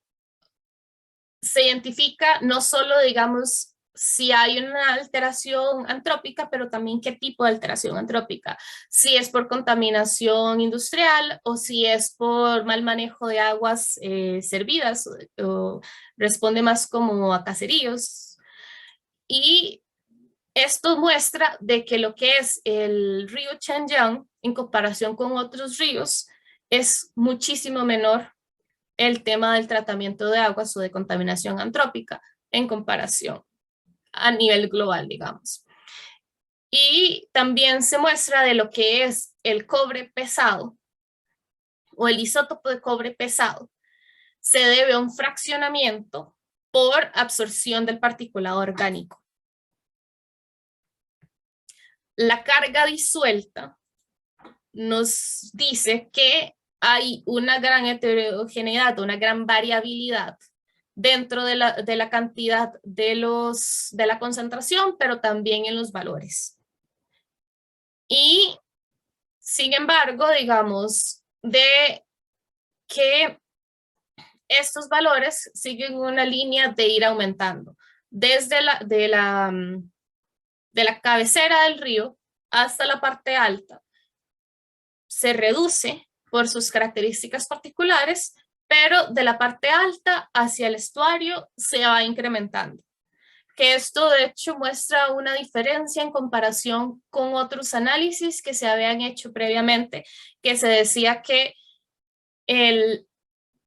se identifica no solo, digamos, si hay una alteración antrópica, pero también qué tipo de alteración antrópica. Si es por contaminación industrial o si es por mal manejo de aguas servidas o responde más como a caseríos. Y esto muestra de que lo que es el río Chanyang en comparación con otros ríos es muchísimo menor el tema del tratamiento de aguas o de contaminación antrópica en comparación a nivel global, digamos. Y también se muestra de lo que es el cobre pesado o el isótopo de cobre pesado. Se debe a un fraccionamiento por absorción del particulado orgánico. La carga disuelta nos dice que hay una gran heterogeneidad, una gran variabilidad dentro de la cantidad de la concentración, pero también en los valores. Y, sin embargo, digamos, de que estos valores siguen una línea de ir aumentando. Desde de la cabecera del río hasta la parte alta, se reduce por sus características particulares, pero de la parte alta hacia el estuario se va incrementando. Que esto de hecho muestra una diferencia en comparación con otros análisis que se habían hecho previamente, que se decía que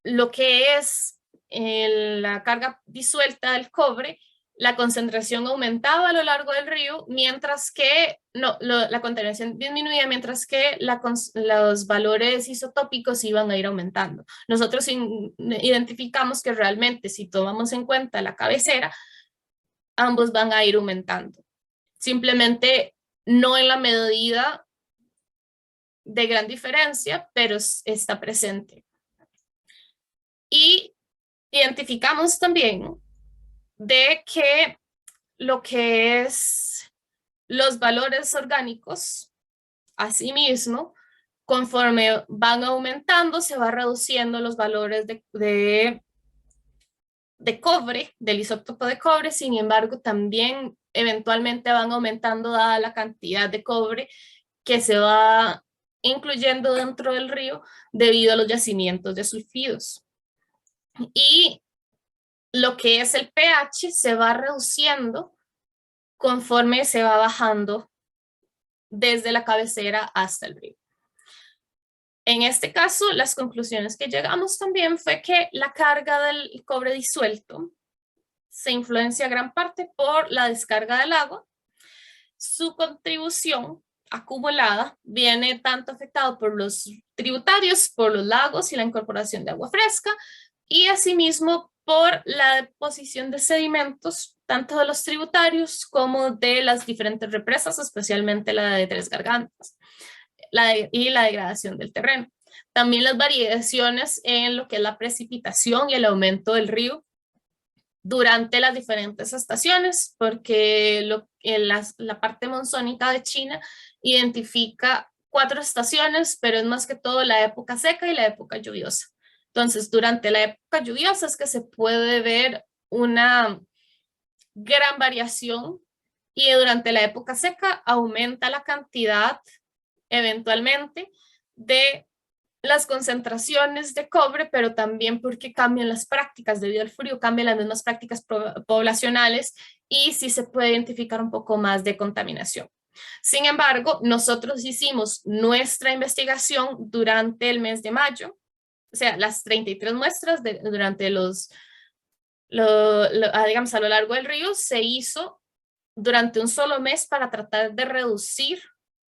lo que es la carga disuelta del cobre, la concentración aumentaba a lo largo del río, mientras que la contaminación disminuía, mientras que los valores isotópicos iban a ir aumentando. Nosotros identificamos que realmente si tomamos en cuenta la cabecera, ambos van a ir aumentando. Simplemente no en la medida de gran diferencia, pero está presente. Y identificamos también de que lo que es los valores orgánicos, asimismo, conforme van aumentando, se va reduciendo los valores de cobre, del isótopo de cobre. Sin embargo, también eventualmente van aumentando dada la cantidad de cobre que se va incluyendo dentro del río debido a los yacimientos de sulfidos. Y lo que es el pH se va reduciendo conforme se va bajando desde la cabecera hasta el río. En este caso, las conclusiones que llegamos también fue que la carga del cobre disuelto se influencia gran parte por la descarga del agua. Su contribución acumulada viene tanto afectado por los tributarios, por los lagos y la incorporación de agua fresca, y asimismo por la deposición de sedimentos, tanto de los tributarios como de las diferentes represas, especialmente la de Tres Gargantas, y la degradación del terreno. También las variaciones en lo que es la precipitación y el aumento del río durante las diferentes estaciones, porque la parte monzónica de China identifica 4 estaciones, pero es más que todo la época seca y la época lluviosa. Entonces, durante la época lluviosa es que se puede ver una gran variación, y durante la época seca aumenta la cantidad eventualmente de las concentraciones de cobre, pero también porque cambian las prácticas debido al frío, cambian las mismas prácticas poblacionales, y sí se puede identificar un poco más de contaminación. Sin embargo, nosotros hicimos nuestra investigación durante el mes de mayo, o sea, las 33 muestras durante digamos, a lo largo del río se hizo durante un solo mes para tratar de reducir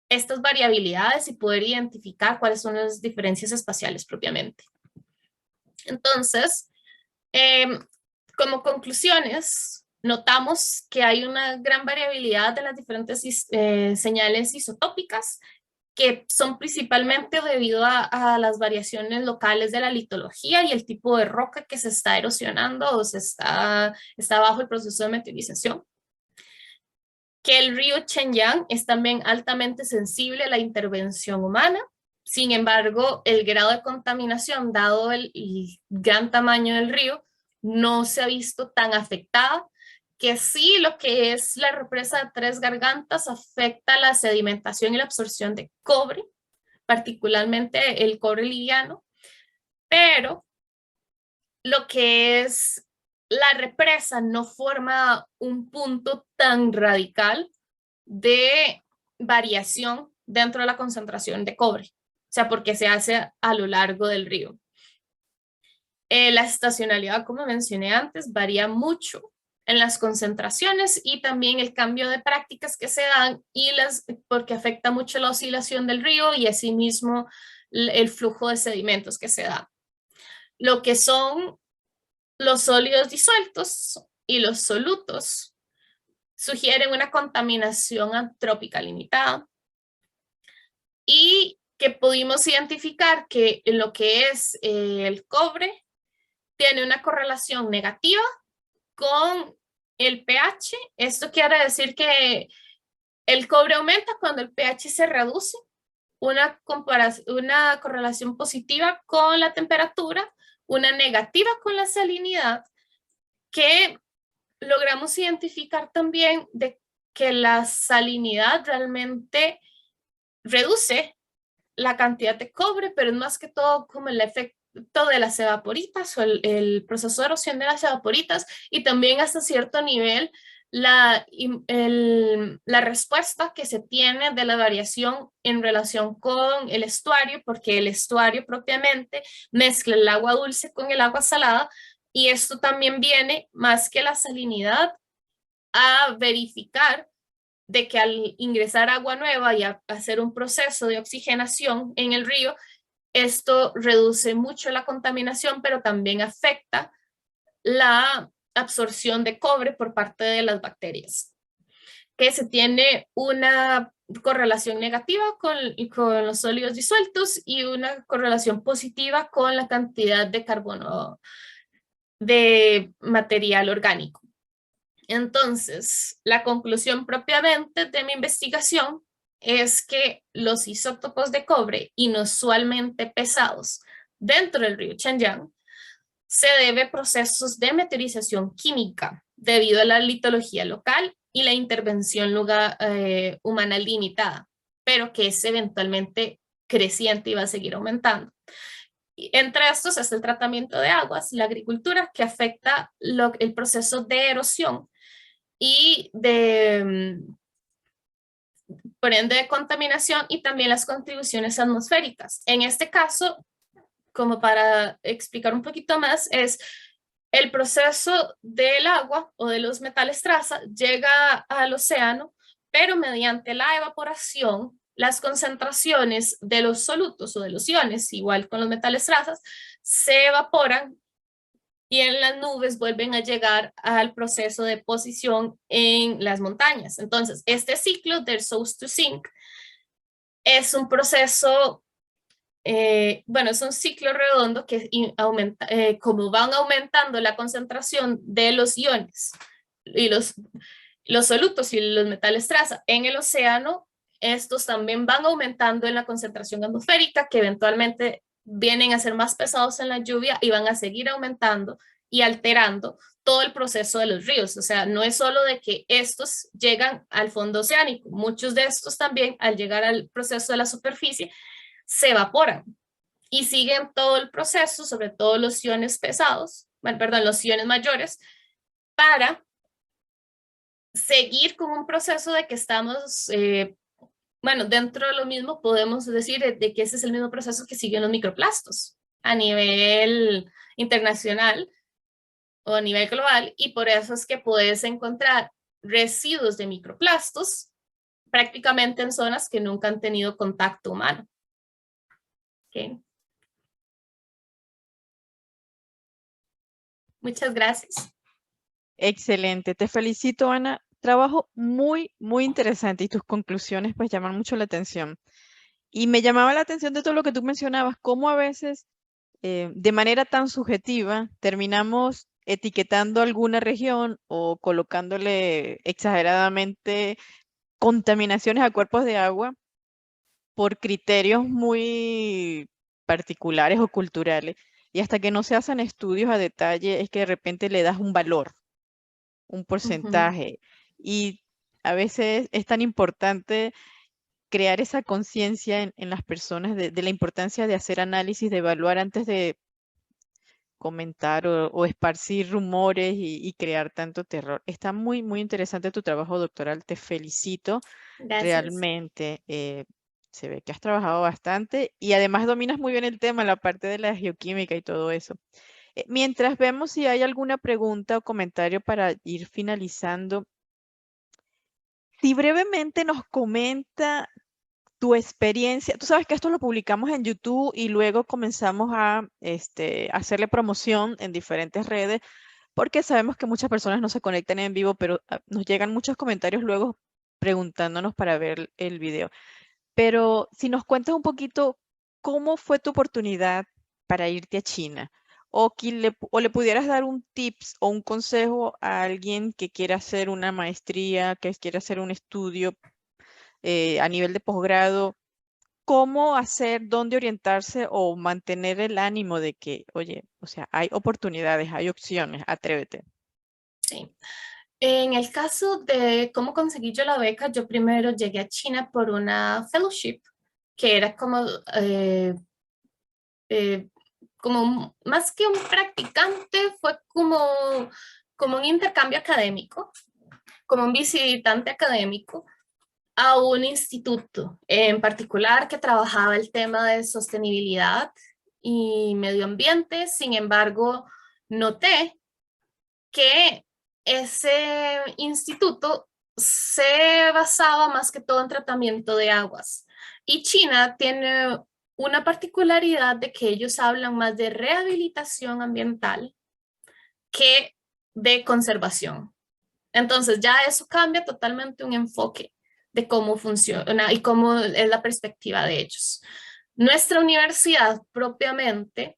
estas variabilidades y poder identificar cuáles son las diferencias espaciales propiamente. Entonces, como conclusiones, notamos que hay una gran variabilidad de las diferentes señales isotópicas, que son principalmente debido a las variaciones locales de la litología y el tipo de roca que se está erosionando o está bajo el proceso de meteorización. Que el río Chenyang es también altamente sensible a la intervención humana. Sin embargo, el grado de contaminación, dado el gran tamaño del río, no se ha visto tan afectada, que sí lo que es la represa de Tres Gargantas afecta la sedimentación y la absorción de cobre, particularmente el cobre liviano, pero lo que es la represa no forma un punto tan radical de variación dentro de la concentración de cobre, o sea, porque se hace a lo largo del río. La estacionalidad, como mencioné antes, varía mucho en las concentraciones, y también el cambio de prácticas que se dan, porque afecta mucho la oscilación del río y asimismo el flujo de sedimentos que se da. Lo que son los sólidos disueltos y los solutos sugieren una contaminación antrópica limitada, y que pudimos identificar que en lo que es el cobre tiene una correlación negativa con el pH. Esto quiere decir que el cobre aumenta cuando el pH se reduce, una correlación positiva con la temperatura, una negativa con la salinidad, que logramos identificar también de que la salinidad realmente reduce la cantidad de cobre, pero es más que todo como el efecto de las evaporitas o el proceso de erosión de las evaporitas, y también hasta cierto nivel la respuesta que se tiene de la variación en relación con el estuario, porque el estuario propiamente mezcla el agua dulce con el agua salada, y esto también viene, más que la salinidad, a verificar de que al ingresar agua nueva y a hacer un proceso de oxigenación en el río, esto reduce mucho la contaminación, pero también afecta la absorción de cobre por parte de las bacterias, que se tiene una correlación negativa con los sólidos disueltos y una correlación positiva con la cantidad de carbono de material orgánico. Entonces, la conclusión propiamente de mi investigación es que los isótopos de cobre inusualmente pesados dentro del río Chanyang se debe a procesos de meteorización química debido a la litología local y la intervención humana limitada, pero que es eventualmente creciente y va a seguir aumentando. Entre estos es el tratamiento de aguas, la agricultura, que afecta el proceso de erosión y por ende de contaminación, y también las contribuciones atmosféricas. En este caso, como para explicar un poquito más, es el proceso del agua o de los metales traza llega al océano, pero mediante la evaporación, las concentraciones de los solutos o de los iones, igual con los metales trazas, se evaporan y en las nubes vuelven a llegar al proceso de posición en las montañas. Entonces, este ciclo del source to sink es un proceso, bueno, es un ciclo redondo que aumenta, como van aumentando la concentración de los iones y los solutos y los metales traza en el océano, estos también van aumentando en la concentración atmosférica, que eventualmente vienen a ser más pesados en la lluvia y van a seguir aumentando y alterando todo el proceso de los ríos. O sea, no es solo de que estos llegan al fondo oceánico, muchos de estos también al llegar al proceso de la superficie se evaporan y siguen todo el proceso, sobre todo los iones pesados, bueno, perdón, los iones mayores, para seguir con un proceso de que estamos, bueno, dentro de lo mismo podemos decir de que ese es el mismo proceso que siguen los microplastos a nivel internacional o a nivel global, y por eso es que puedes encontrar residuos de microplastos prácticamente en zonas que nunca han tenido contacto humano. Okay. Muchas gracias. Excelente, te felicito, Ana. Trabajo muy, muy interesante y tus conclusiones pues llaman mucho la atención. Y me llamaba la atención de todo lo que tú mencionabas, cómo a veces de manera tan subjetiva terminamos etiquetando alguna región o colocándole exageradamente contaminaciones a cuerpos de agua por criterios muy particulares o culturales. Y hasta que no se hacen estudios a detalle es que de repente le das un valor, un Uh-huh. porcentaje. Y a veces es tan importante crear esa conciencia en las personas de la importancia de hacer análisis, de evaluar antes de comentar o esparcir rumores y crear tanto terror. Está muy, muy interesante tu trabajo doctoral, te felicito. Gracias. Realmente se ve que has trabajado bastante y además dominas muy bien el tema, la parte de la geoquímica y todo eso. Mientras vemos si hay alguna pregunta o comentario para ir finalizando, si brevemente nos comenta tu experiencia, tú sabes que esto lo publicamos en YouTube y luego comenzamos a hacerle promoción en diferentes redes porque sabemos que muchas personas no se conectan en vivo, pero nos llegan muchos comentarios luego preguntándonos para ver el video. Pero si nos cuentas un poquito cómo fue tu oportunidad para irte a China o le pudieras dar un tips o un consejo a alguien que quiera hacer una maestría, que quiera hacer un estudio a nivel de posgrado, cómo hacer, dónde orientarse o mantener el ánimo de que, oye, o sea, hay oportunidades, hay opciones, atrévete. Sí. En el caso de cómo conseguí yo la beca, yo primero llegué a China por una fellowship, que era eh, como más que un practicante, fue como un intercambio académico, como un visitante académico a un instituto en particular que trabajaba el tema de sostenibilidad y medio ambiente. Sin embargo, noté que ese instituto se basaba más que todo en tratamiento de aguas. Y China tiene una particularidad de que ellos hablan más de rehabilitación ambiental que de conservación. Entonces ya eso cambia totalmente un enfoque de cómo funciona y cómo es la perspectiva de ellos. Nuestra universidad propiamente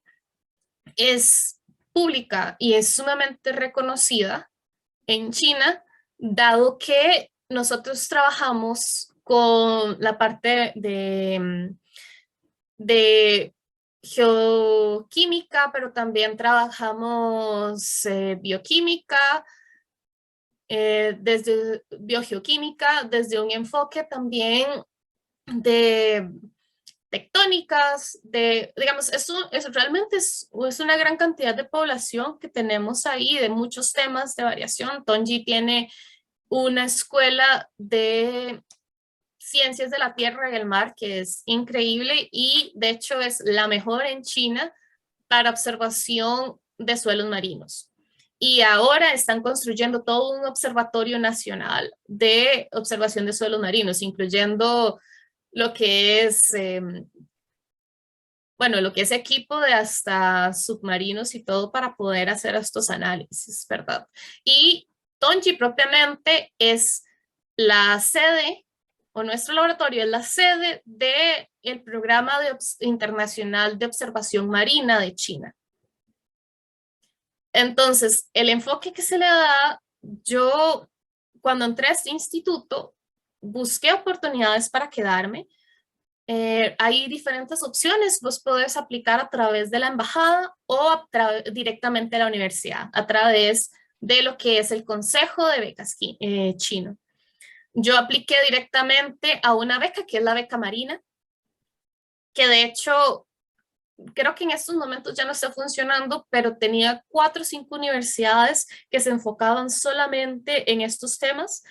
es pública y es sumamente reconocida en China, dado que nosotros trabajamos con la parte de geoquímica, pero también trabajamos bioquímica, desde biogeoquímica, desde un enfoque también de tectónicas, digamos, realmente es una gran cantidad de población que tenemos ahí, de muchos temas de variación. Tonji tiene una escuela de ciencias de la tierra y el mar que es increíble y de hecho es la mejor en China para observación de suelos marinos. Y ahora están construyendo todo un observatorio nacional de observación de suelos marinos, incluyendo lo que es, bueno, lo que es equipo de hasta submarinos y todo para poder hacer estos análisis, ¿verdad? Y Tonji propiamente es la sede, o nuestro laboratorio es la sede del programa internacional de observación marina de China. Entonces, el enfoque que se le da, yo cuando entré a este instituto, busqué oportunidades para quedarme. Hay diferentes opciones, vos podés aplicar a través de la embajada o directamente a la universidad, a través de lo que es el Consejo de Becas chino. Yo apliqué directamente a una beca que es la beca marina, que de hecho creo que en estos momentos ya no está funcionando, pero tenía 4 o 5 universidades que se enfocaban solamente en estos temas.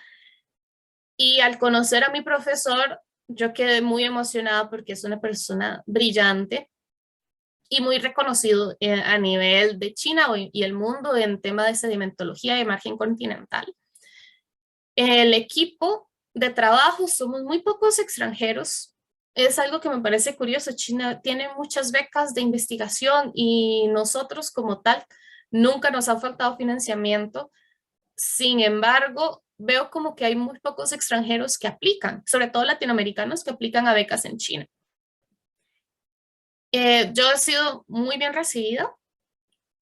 Y al conocer a mi profesor, yo quedé muy emocionada porque es una persona brillante y muy reconocido a nivel de China y el mundo en tema de sedimentología y margen continental. El equipo de trabajo somos muy pocos extranjeros. Es algo que me parece curioso. China tiene muchas becas de investigación y nosotros como tal nunca nos ha faltado financiamiento. Sin embargo, veo como que hay muy pocos extranjeros que aplican, sobre todo latinoamericanos que aplican a becas en China. Yo he sido muy bien recibida.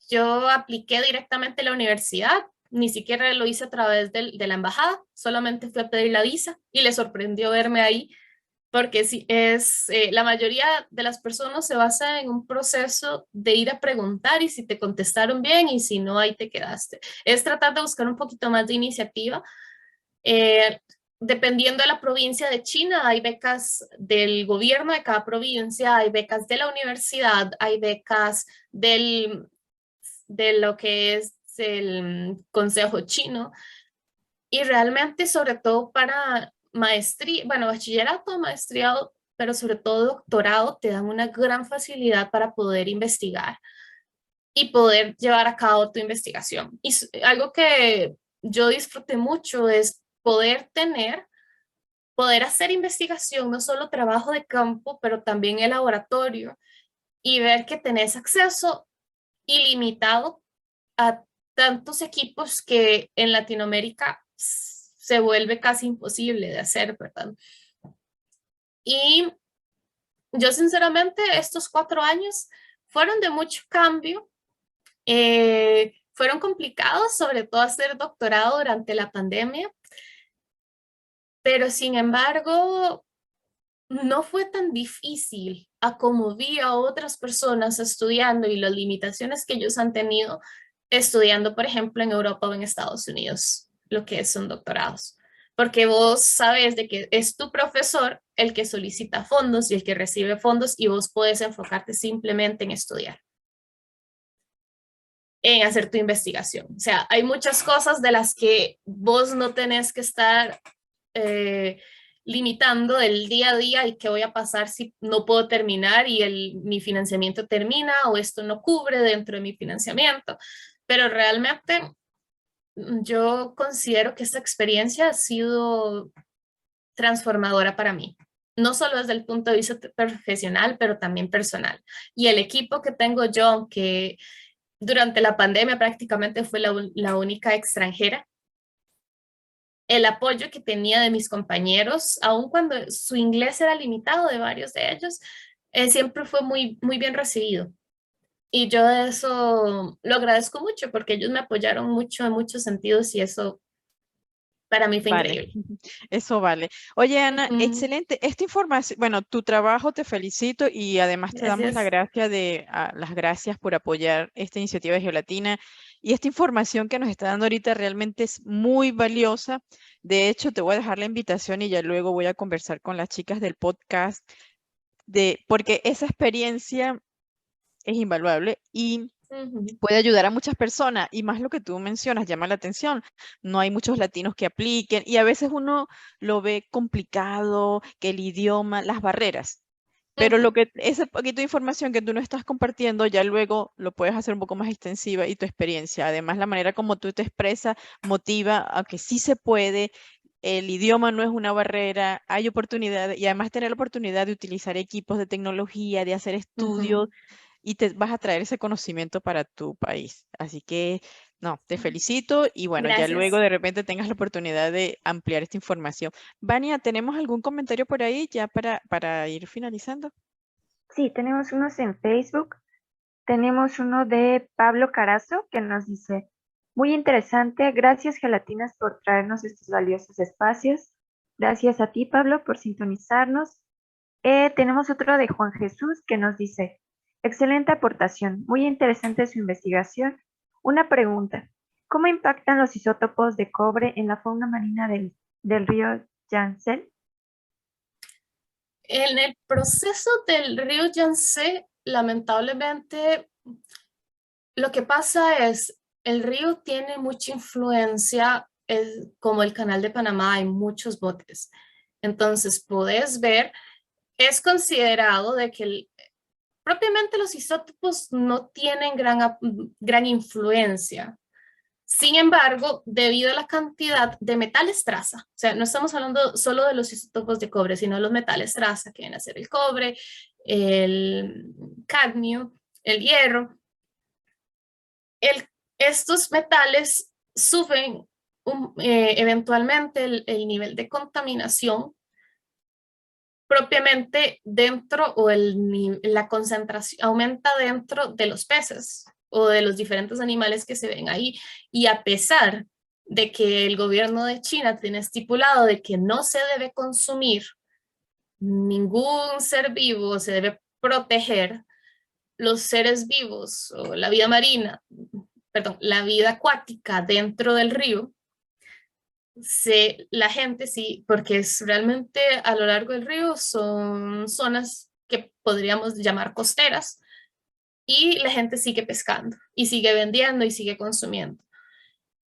Yo apliqué directamente a la universidad, ni siquiera lo hice a través de la embajada, solamente fui a pedir la visa y le sorprendió verme ahí, porque sí, la mayoría de las personas se basa en un proceso de ir a preguntar y si te contestaron bien y si no, ahí te quedaste. Es tratar de buscar un poquito más de iniciativa. Eh, Dependiendo de la provincia de China, hay becas del gobierno de cada provincia, hay becas de la universidad, hay becas de lo que es el Consejo Chino y realmente sobre todo para maestría, bueno, bachillerato, maestriado, pero sobre todo doctorado, te dan una gran facilidad para poder investigar y poder llevar a cabo tu investigación. Y algo que yo disfruté mucho es poder hacer investigación, no solo trabajo de campo, pero también el laboratorio y ver que tenés acceso ilimitado a tantos equipos que en Latinoamérica se vuelve casi imposible de hacer, ¿verdad? Y yo sinceramente estos 4 años fueron de mucho cambio, fueron complicados, sobre todo hacer doctorado durante la pandemia, pero sin embargo no fue tan difícil a como vi a otras personas estudiando y las limitaciones que ellos han tenido estudiando, por ejemplo, en Europa o en Estados Unidos, lo que son doctorados. Porque vos sabes de que es tu profesor el que solicita fondos y el que recibe fondos y vos puedes enfocarte simplemente en estudiar, en hacer tu investigación. O sea, hay muchas cosas de las que vos no tenés que estar limitando el día a día y qué voy a pasar si no puedo terminar y mi financiamiento termina o esto no cubre dentro de mi financiamiento. Pero realmente yo considero que esta experiencia ha sido transformadora para mí. No solo desde el punto de vista profesional, pero también personal. Y el equipo que tengo yo, que durante la pandemia prácticamente fue la única extranjera, el apoyo que tenía de mis compañeros, aun cuando su inglés era limitado de varios de ellos, siempre fue muy, muy bien recibido. Y yo eso lo agradezco mucho porque ellos me apoyaron mucho en muchos sentidos y eso para mí fue Vale, increíble. eso vale. Oye, Ana, Ujú. excelente. Esta información, bueno, tu trabajo te felicito y además te damos la Gracias. gracia las gracias por apoyar esta iniciativa de Geolatina. Y esta información que nos está dando ahorita realmente es muy valiosa. De hecho, te voy a dejar la invitación y ya luego voy a conversar con las chicas del podcast porque esa experiencia es invaluable y Ujú, puede ayudar a muchas personas y más lo que tú mencionas llama la atención. No hay muchos latinos que apliquen y a veces uno lo ve complicado, que el idioma, las barreras. Pero ujú. ese poquito de información que tú no estás compartiendo, ya luego lo puedes hacer un poco más extensiva y tu experiencia. Además, la manera como tú te expresas motiva a que sí se puede. El idioma no es una barrera, hay oportunidades y además tener la oportunidad de utilizar equipos de tecnología, de hacer estudios Ujú. y te vas a traer ese conocimiento para tu país. Así que, no, te felicito y bueno, ya luego Gracias. de repente tengas la oportunidad de ampliar esta información. Vania, ¿tenemos algún comentario por ahí ya para ir finalizando? Sí, tenemos unos en Facebook. Tenemos uno de Pablo Carazo que nos dice, muy interesante, gracias Gelatinas por traernos estos valiosos espacios. Gracias a ti, Pablo, por sintonizarnos. Tenemos otro de Juan Jesús que nos dice, excelente aportación, muy interesante su investigación. Una pregunta, ¿cómo impactan los isótopos de cobre en la fauna marina del río Yangtze? En el proceso del río Yangtze, lamentablemente, lo que pasa es, el río tiene mucha influencia, como el canal de Panamá, hay muchos botes. Entonces, podés ver, es considerado de que propiamente los isótopos no tienen gran influencia. Sin embargo, debido a la cantidad de metales traza, o sea, no estamos hablando solo de los isótopos de cobre, sino de los metales traza, que vienen a ser el cobre, el cadmio, el hierro, el, estos metales suben eventualmente el nivel de contaminación propiamente dentro o la concentración aumenta dentro de los peces o de los diferentes animales que se ven ahí. Y a pesar de que el gobierno de China tiene estipulado de que no se debe consumir ningún ser vivo, se debe proteger los seres vivos o la vida marina, perdón, la vida acuática dentro del río, la gente sí, porque es realmente a lo largo del río son zonas que podríamos llamar costeras y la gente sigue pescando y sigue vendiendo y sigue consumiendo.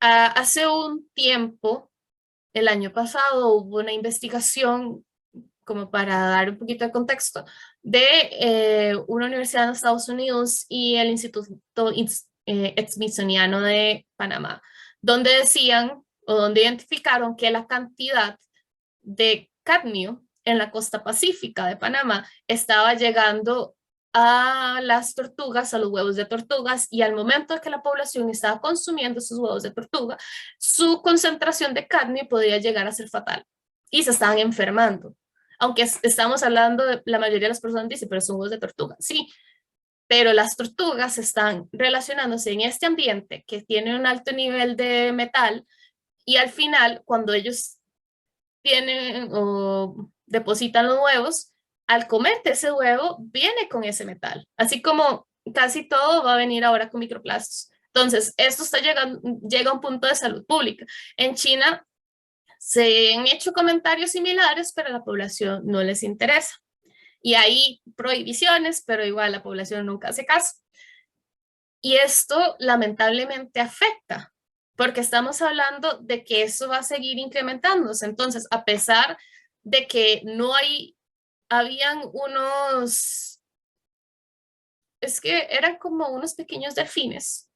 Hace un tiempo, el año pasado, hubo una investigación, como para dar un poquito de contexto, de una universidad en Estados Unidos y el Instituto Smithsoniano de Panamá, donde decían o donde identificaron que la cantidad de cadmio en la costa pacífica de Panamá estaba llegando a las tortugas, a los huevos de tortugas, y al momento de que la población estaba consumiendo esos huevos de tortuga, su concentración de cadmio podría llegar a ser fatal y se estaban enfermando. Aunque estamos hablando de la mayoría de las personas dicen, pero son huevos de tortuga. Sí, pero las tortugas están relacionándose en este ambiente que tiene un alto nivel de metal y al final, cuando ellos tienen o depositan los huevos, al comerte ese huevo, viene con ese metal. Así como casi todo va a venir ahora con microplastos. Entonces, esto llega a un punto de salud pública. En China se han hecho comentarios similares, pero a la población no les interesa. Y hay prohibiciones, pero igual la población nunca hace caso. Y esto lamentablemente afecta, porque estamos hablando de que eso va a seguir incrementándose. Entonces, a pesar de que no habían es que eran como unos pequeños delfines,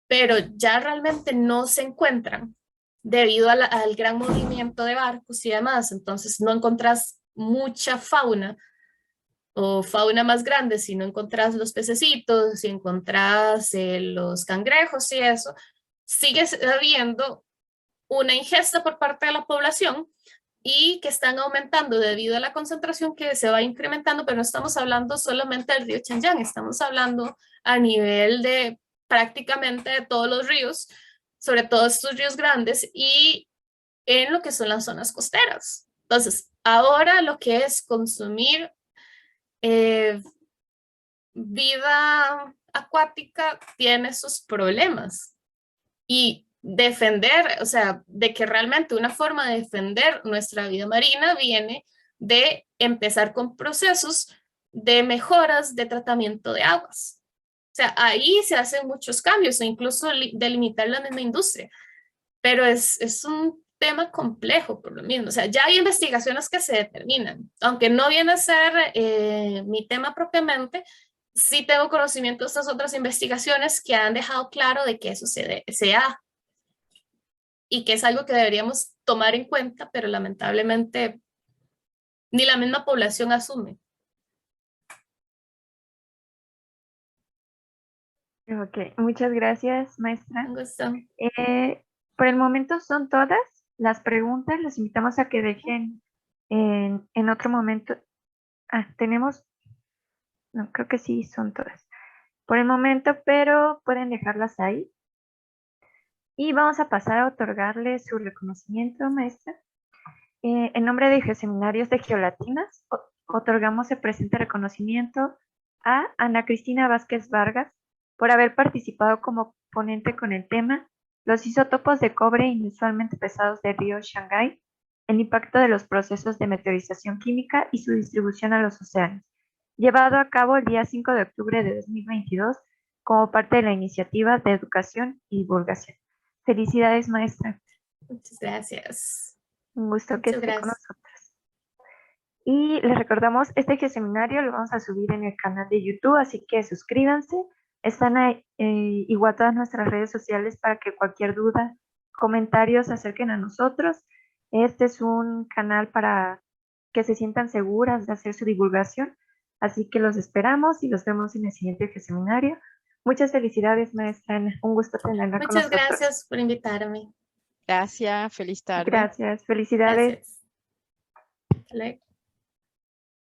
pero ya realmente no se encuentran debido al gran movimiento de barcos y demás. Entonces, no encontrás mucha fauna o fauna más grande, si no encontrás los pececitos, si encontrás los cangrejos y eso, sigue habiendo una ingesta por parte de la población y que están aumentando debido a la concentración que se va incrementando, pero no estamos hablando solamente del río Chanyang, estamos hablando a nivel de prácticamente de todos los ríos, sobre todo estos ríos grandes y en lo que son las zonas costeras. Entonces, ahora lo que es consumir vida acuática tiene sus problemas y defender, o sea, de que realmente una forma de defender nuestra vida marina viene de empezar con procesos de mejoras de tratamiento de aguas. O sea, ahí se hacen muchos cambios e incluso delimitar la misma industria, pero es un tema complejo por lo mismo. O sea, ya hay investigaciones que se determinan, aunque no viene a ser mi tema propiamente, sí tengo conocimiento de estas otras investigaciones que han dejado claro de que eso se da y que es algo que deberíamos tomar en cuenta, pero lamentablemente ni la misma población asume. Ok, muchas gracias, maestra. Un gusto. Por el momento son todas las preguntas. Los invitamos a que dejen en otro momento. Tenemos, no, creo que sí son todas. Por el momento, pero pueden dejarlas ahí. Y vamos a pasar a otorgarle su reconocimiento, maestra. En nombre de Geoseminarios de Geolatinas, otorgamos el presente reconocimiento a Ana Cristina Vázquez Vargas por haber participado como ponente con el tema Los isótopos de cobre inusualmente pesados del río Shanghái, el impacto de los procesos de meteorización química y su distribución a los océanos, llevado a cabo el día 5 de octubre de 2022 como parte de la iniciativa de educación y divulgación. Felicidades, maestra. Muchas gracias. Un gusto que Muchas esté con gracias. nosotros. Y les recordamos, este geoseminario lo vamos a subir en el canal de YouTube, así que suscríbanse. Están ahí, igual todas nuestras redes sociales para que cualquier duda, comentarios se acerquen a nosotros. Este es un canal para que se sientan seguras de hacer su divulgación, así que los esperamos y los vemos en el siguiente geoseminario. Muchas felicidades, maestra Ana. Un gusto tenerla con Muchas nosotros. gracias por invitarme. Gracias, feliz tarde. Gracias, felicidades. Gracias. Hasta luego.